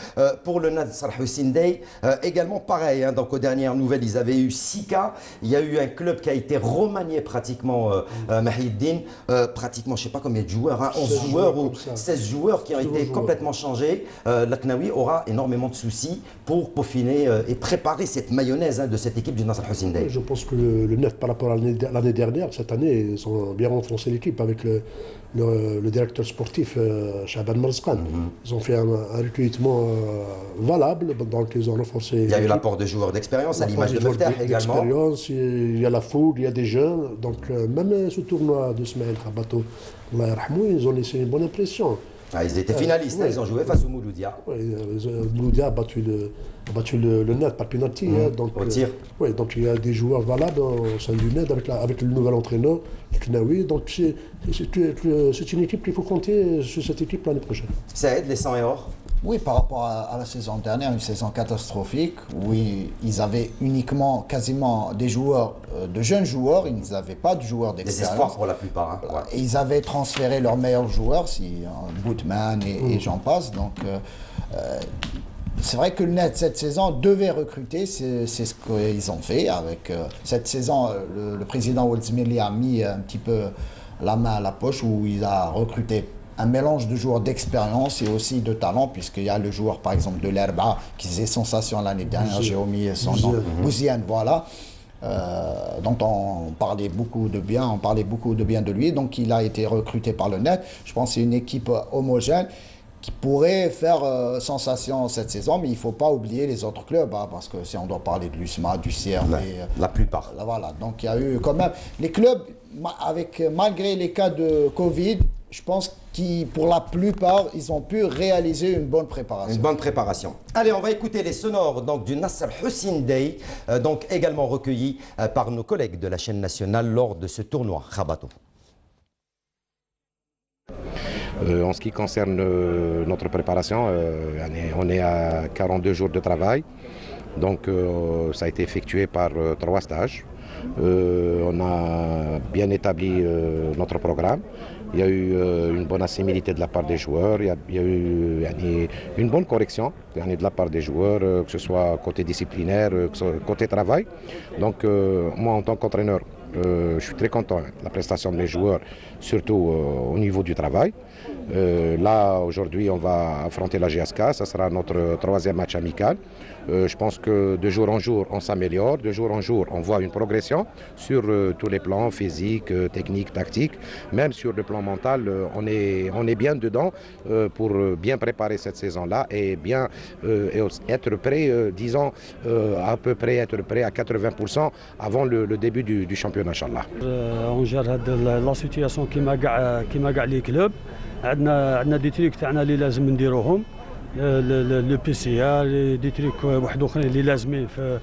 Pour le Nasr Hussein Dey, également pareil, donc aux dernières nouvelles, ils avaient eu 6 cas. Il y a eu un club qui a été remanié pratiquement, Mahiddin, pratiquement, je ne sais pas combien de joueurs, 11 joueurs ou 16 joueurs qui ont été complètement changés. L'Aknaoui aura énormément de soucis pour peaufiner et préparer cette mayonnaise de cette équipe du Nasr Hussein Dey. Je pense que le net par rapport à l'année dernière, cette année, ils ont bien renforcé l'équipe avec le directeur sportif Shaban Marzkan. Ils ont fait un recrutement valable, donc ils ont renforcé. Il y a eu l'apport de joueurs d'expérience à l'image de Moftah également. Il y a la foule, il y a des jeunes, donc même ce tournoi de Smaïl Khabato, ils ont laissé une bonne impression. Ils étaient finalistes, ils ont joué face au Mouloudia. Mouloudia a battu le net par penalty. Au tir. Donc il y a des joueurs valables au sein du net avec le nouvel entraîneur, Knaoui. Donc c'est une équipe qu'il faut compter sur cette équipe l'année prochaine. Ça aide les 100 et or? Oui, par rapport à la saison dernière, une saison catastrophique, où ils avaient uniquement quasiment des joueurs, de jeunes joueurs, ils n'avaient pas de joueurs d'expérience. Des espoirs pour la plupart. Voilà. Et ils avaient transféré leurs meilleurs joueurs, Bootman et j'en passe. Donc c'est vrai que le net cette saison devait recruter, c'est ce qu'ils ont fait. Avec cette saison, le président Woldsmili a mis un petit peu la main à la poche où il a recruté un mélange de joueurs d'expérience et aussi de talent, puisqu'il y a le joueur par exemple de l'Herba qui faisait sensation l'année dernière, j'ai omis son nom, Bouziane, voilà, dont on parlait beaucoup de bien, de lui, donc il a été recruté par le net. Je pense que c'est une équipe homogène qui pourrait faire sensation cette saison, mais il ne faut pas oublier les autres clubs, parce que si on doit parler de l'USMA, du CRB... La plupart. Voilà, donc il y a eu quand même... Les clubs, malgré les cas de Covid, je pense que pour la plupart, ils ont pu réaliser une bonne préparation. Une bonne préparation. Allez, on va écouter les sonores donc, du Nasr Hussein Dey, donc également recueillis par nos collègues de la chaîne nationale lors de ce tournoi Khabato. En ce qui concerne notre préparation, on est à 42 jours de travail. Donc ça a été effectué par 3 stages. On a bien établi notre programme. Il y a eu une bonne assimilité de la part des joueurs, il y a eu une bonne correction de la part des joueurs, que ce soit côté disciplinaire, que ce soit côté travail. Donc moi en tant qu'entraîneur, je suis très content de la prestation de mes joueurs, surtout au niveau du travail. Là, aujourd'hui, on va affronter la GSK, ça sera notre troisième match amical. Je pense que de jour en jour, on s'améliore, de jour en jour, on voit une progression sur tous les plans physiques, techniques, tactiques. Même sur le plan mental, on est bien dedans pour bien préparer cette saison-là et bien être prêt, disons, à peu près être prêt à 80% avant le début du championnat, Inch'Allah. On gère la situation qui m'a gagné les clubs. عندنا دي تريك تاعنا اللي لازم نديروهم لو بي سي ار دي تريك واحد اخرين اللي لازمين في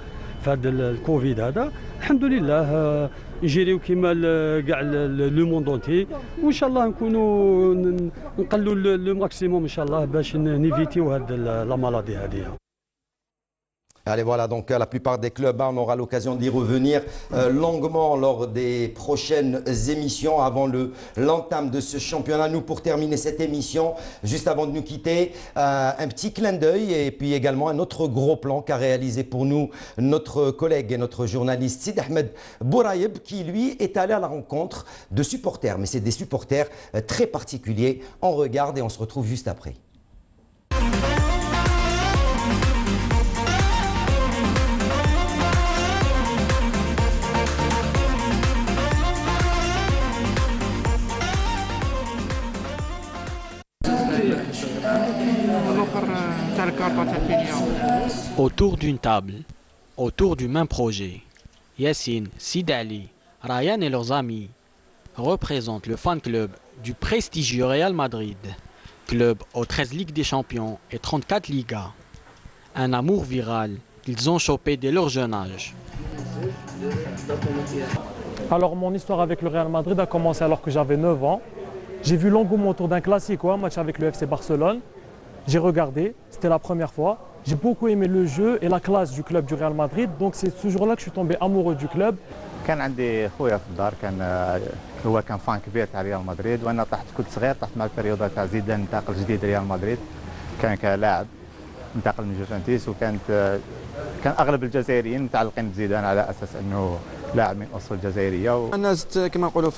هذا الكوفيد هذا. الحمد لله نجيريو كيما كاع لو موند اونتي وان شاء الله نكونوا نقلوا لو ماكسيموم ان شاء الله باش نيفيتيو هاد لا مالادي هذه. Allez, voilà, donc la plupart des clubs, on aura l'occasion d'y revenir longuement lors des prochaines émissions avant l'entame de ce championnat. Nous, pour terminer cette émission, juste avant de nous quitter, un petit clin d'œil et puis également un autre gros plan qu'a réalisé pour nous notre collègue et notre journaliste Sid Ahmed Bouraïeb, qui lui est allé à la rencontre de supporters. Mais c'est des supporters très particuliers. On regarde et on se retrouve juste après. Autour d'une table, autour du même projet, Yassine, Sid Ali, Ryan et leurs amis représentent le fan club du prestigieux Real Madrid, club aux 13 Ligues des Champions et 34 Ligas. Un amour viral qu'ils ont chopé dès leur jeune âge. Alors mon histoire avec le Real Madrid a commencé alors que j'avais 9 ans. J'ai vu l'engouement autour d'un classico, un match avec le FC Barcelone. J'ai regardé, c'était la première fois. J'ai beaucoup aimé le jeu et la classe du club du Real Madrid. Donc c'est ce jour-là que je suis tombé amoureux du club. كان عندي خويا في الدار هو كان فان كبير تاع ريال مدريد وانا كنت صغير طحت مع البريود تاع زيدان انتقل جديد ريال مدريد كان كلاعب انتقل من جوفنتيس كان اغلب الجزائريين متعلقين بزيدان على اساس انه لاعب من اصول جزائريه. انا زدت كما نقولوا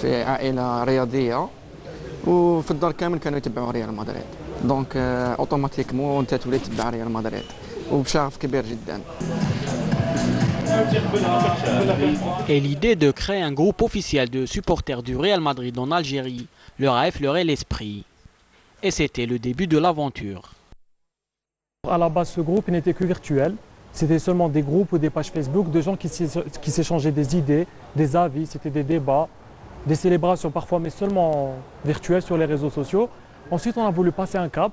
في عائله رياضيه وفي الدار كامل كانوا يتبعوا ريال مدريد دونك اوتوماتيكمون انت تولي تتبع ريال مدريد وبشغف كبير جدا. Et l'idée de créer un groupe officiel de supporters du Real Madrid en Algérie leur a effleuré l'esprit. Et c'était le début de l'aventure. À la base, ce groupe n'était que virtuel. C'était seulement des groupes ou des pages Facebook de gens qui s'échangeaient des idées, des avis, c'était des débats, des célébrations parfois, mais seulement virtuelles sur les réseaux sociaux. Ensuite, on a voulu passer un cap,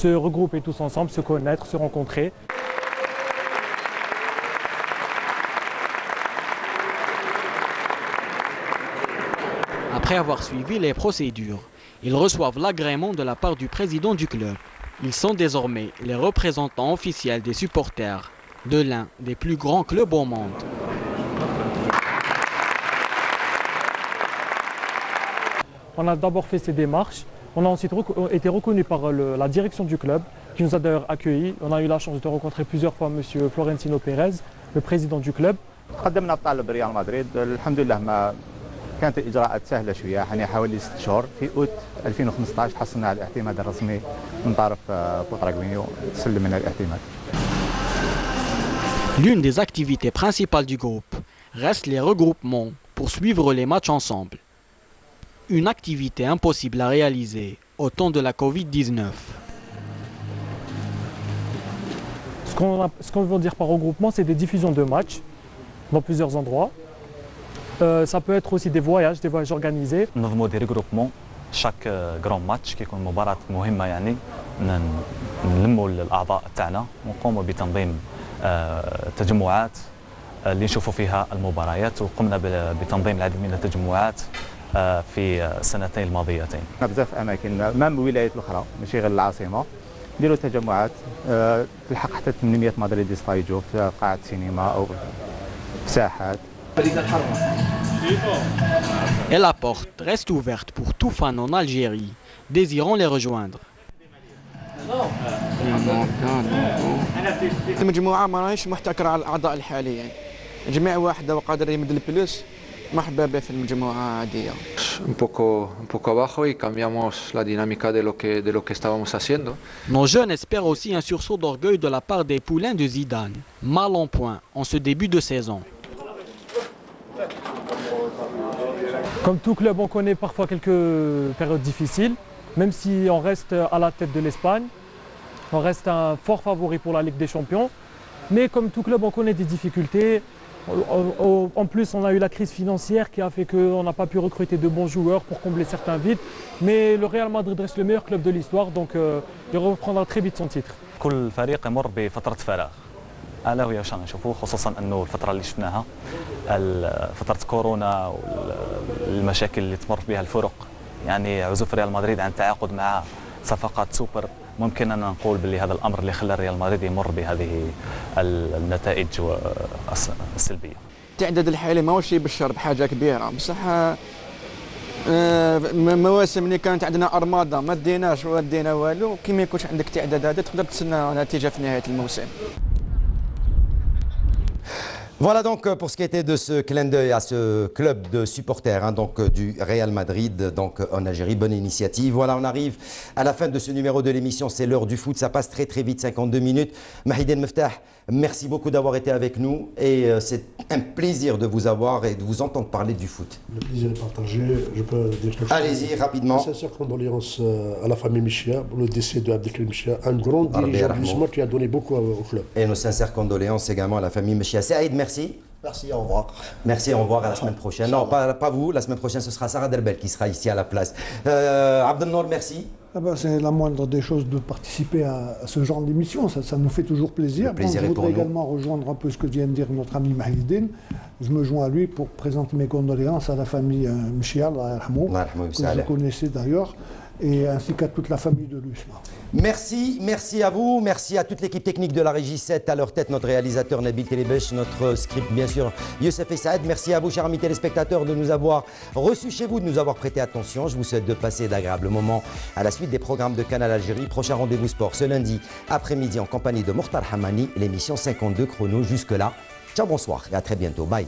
se regrouper tous ensemble, se connaître, se rencontrer. Après avoir suivi les procédures, ils reçoivent l'agrément de la part du président du club. Ils sont désormais les représentants officiels des supporters de l'un des plus grands clubs au monde. On a d'abord fait ces démarches. On a ensuite été reconnu par la direction du club, qui nous a d'ailleurs accueillis. On a eu la chance de rencontrer plusieurs fois M. Florentino Pérez, le président du club. قدمنا بطالب ريال مدريد الحمد لله ما كانت الاجراءات سهله شويه يعني حوالي 6 شهور في اوت 2015 حصلنا على الاعتماد الرسمي من طرف بوطراغوينيو سلمنا الاعتماد. L'une des activités principales du groupe reste les regroupements pour suivre les matchs ensemble. Une activité impossible à réaliser au temps de la Covid-19. Ce qu'on veut dire par regroupement, c'est des diffusions de matchs dans plusieurs endroits. Ça peut être aussi des voyages organisés. ننظموا des regroupements chaque grand match كيكون مباراة مهمة يعني نلموا الأعضاء تاعنا ونقوموا بتنظيم تجمعات اللي نشوفوا فيها المباريات وقمنا بتنظيم العديد من التجمعات في السنتين الماضيتين. بزاف اماكن ما الولايات الاخرى ماشي غير العاصمه نديروا تجمعات تلحق حتى 800 مدريدي يجوا في قاعه سينما او في ساحات. Et la porte reste ouverte pour tout fan en Algérie désirant les rejoindre. المجموعة ما راهيش محتكرة على الأعضاء الحاليين. جميع واحد وقادر يمد الفلوس مرحبا به في المجموعة هذه. Un poco abajo y cambiamos la dinámica de lo que estábamos haciendo. Nos jeunes espèrent aussi un sursaut d'orgueil de la part des poulains de Zidane, mal en point en ce début de saison. Comme tout club, on connaît parfois quelques périodes difficiles, même si on reste à la tête de l'Espagne, on reste un fort favori pour la Ligue des Champions. Mais comme tout club, on connaît des difficultés. En plus, on a eu la crise financière qui a fait qu'on n'a pas pu recruter de bons joueurs pour combler certains vides. Mais le Real Madrid reste le meilleur club de l'histoire, donc il reprendra très vite son titre. كل فريق يمر بفترة فراغ. ألا وهي واش نشوفوه خصوصا أنه الفترة اللي شفناها فترة كورونا والمشاكل اللي تمر بها الفرق يعني عزوف ريال مدريد عن التعاقد مع صفقات سوبر ممكن أن نقول باللي هذا الأمر اللي خلى ريال مدريد يمر بهذه النتائج السلبية. التعداد الحالي ماهوش يبشر بحاجة كبيرة بصح مواسم اللي كانت عندنا أرمادا ما ديناش ولا دينا والو كي ما يكونش عندك تعداد هذا تقدر تستنى نتيجة في نهاية الموسم. Voilà donc pour ce qui était de ce clin d'œil à ce club de supporters donc, du Real Madrid donc, en Algérie. Bonne initiative. Voilà, on arrive à la fin de ce numéro de l'émission. C'est l'heure du foot. Ça passe très très vite, 52 minutes. Mahiden Meftah, merci beaucoup d'avoir été avec nous. Et c'est un plaisir de vous avoir et de vous entendre parler du foot. Le plaisir est partagé. Je peux dire quelque chose. Allez-y, rapidement. Sincère condoléances à la famille Michia pour le décès de Abdelkrim Michia, un grand dirigeant du sport qui a donné beaucoup au club. Et nos sincères condoléances également à la famille Michia. Saïd, merci. Merci, au revoir. Merci, au revoir à la semaine prochaine. Non, pas vous, la semaine prochaine ce sera Sarah Derbel qui sera ici à la place. Abdelnour, merci. C'est la moindre des choses de participer à ce genre d'émission, ça nous fait toujours plaisir. Le plaisir je est pour voudrais nous. également rejoindre un peu ce que vient de dire notre ami Mahidine. Je me joins à lui pour présenter mes condoléances à la famille Michia, que je connaissais d'ailleurs, et ainsi qu'à toute la famille de l'USMA. Merci, merci à vous, merci à toute l'équipe technique de la Régie 7, à leur tête notre réalisateur Nabil Télébesh, notre script bien sûr Youssef et Saad. Merci à vous chers amis téléspectateurs de nous avoir reçus chez vous, de nous avoir prêté attention. Je vous souhaite de passer d'agréables moments à la suite des programmes de Canal Algérie. Prochain rendez-vous sport ce lundi après-midi en compagnie de Mortar Hamani, l'émission 52 chrono. Jusque là, ciao, bonsoir et à très bientôt, bye.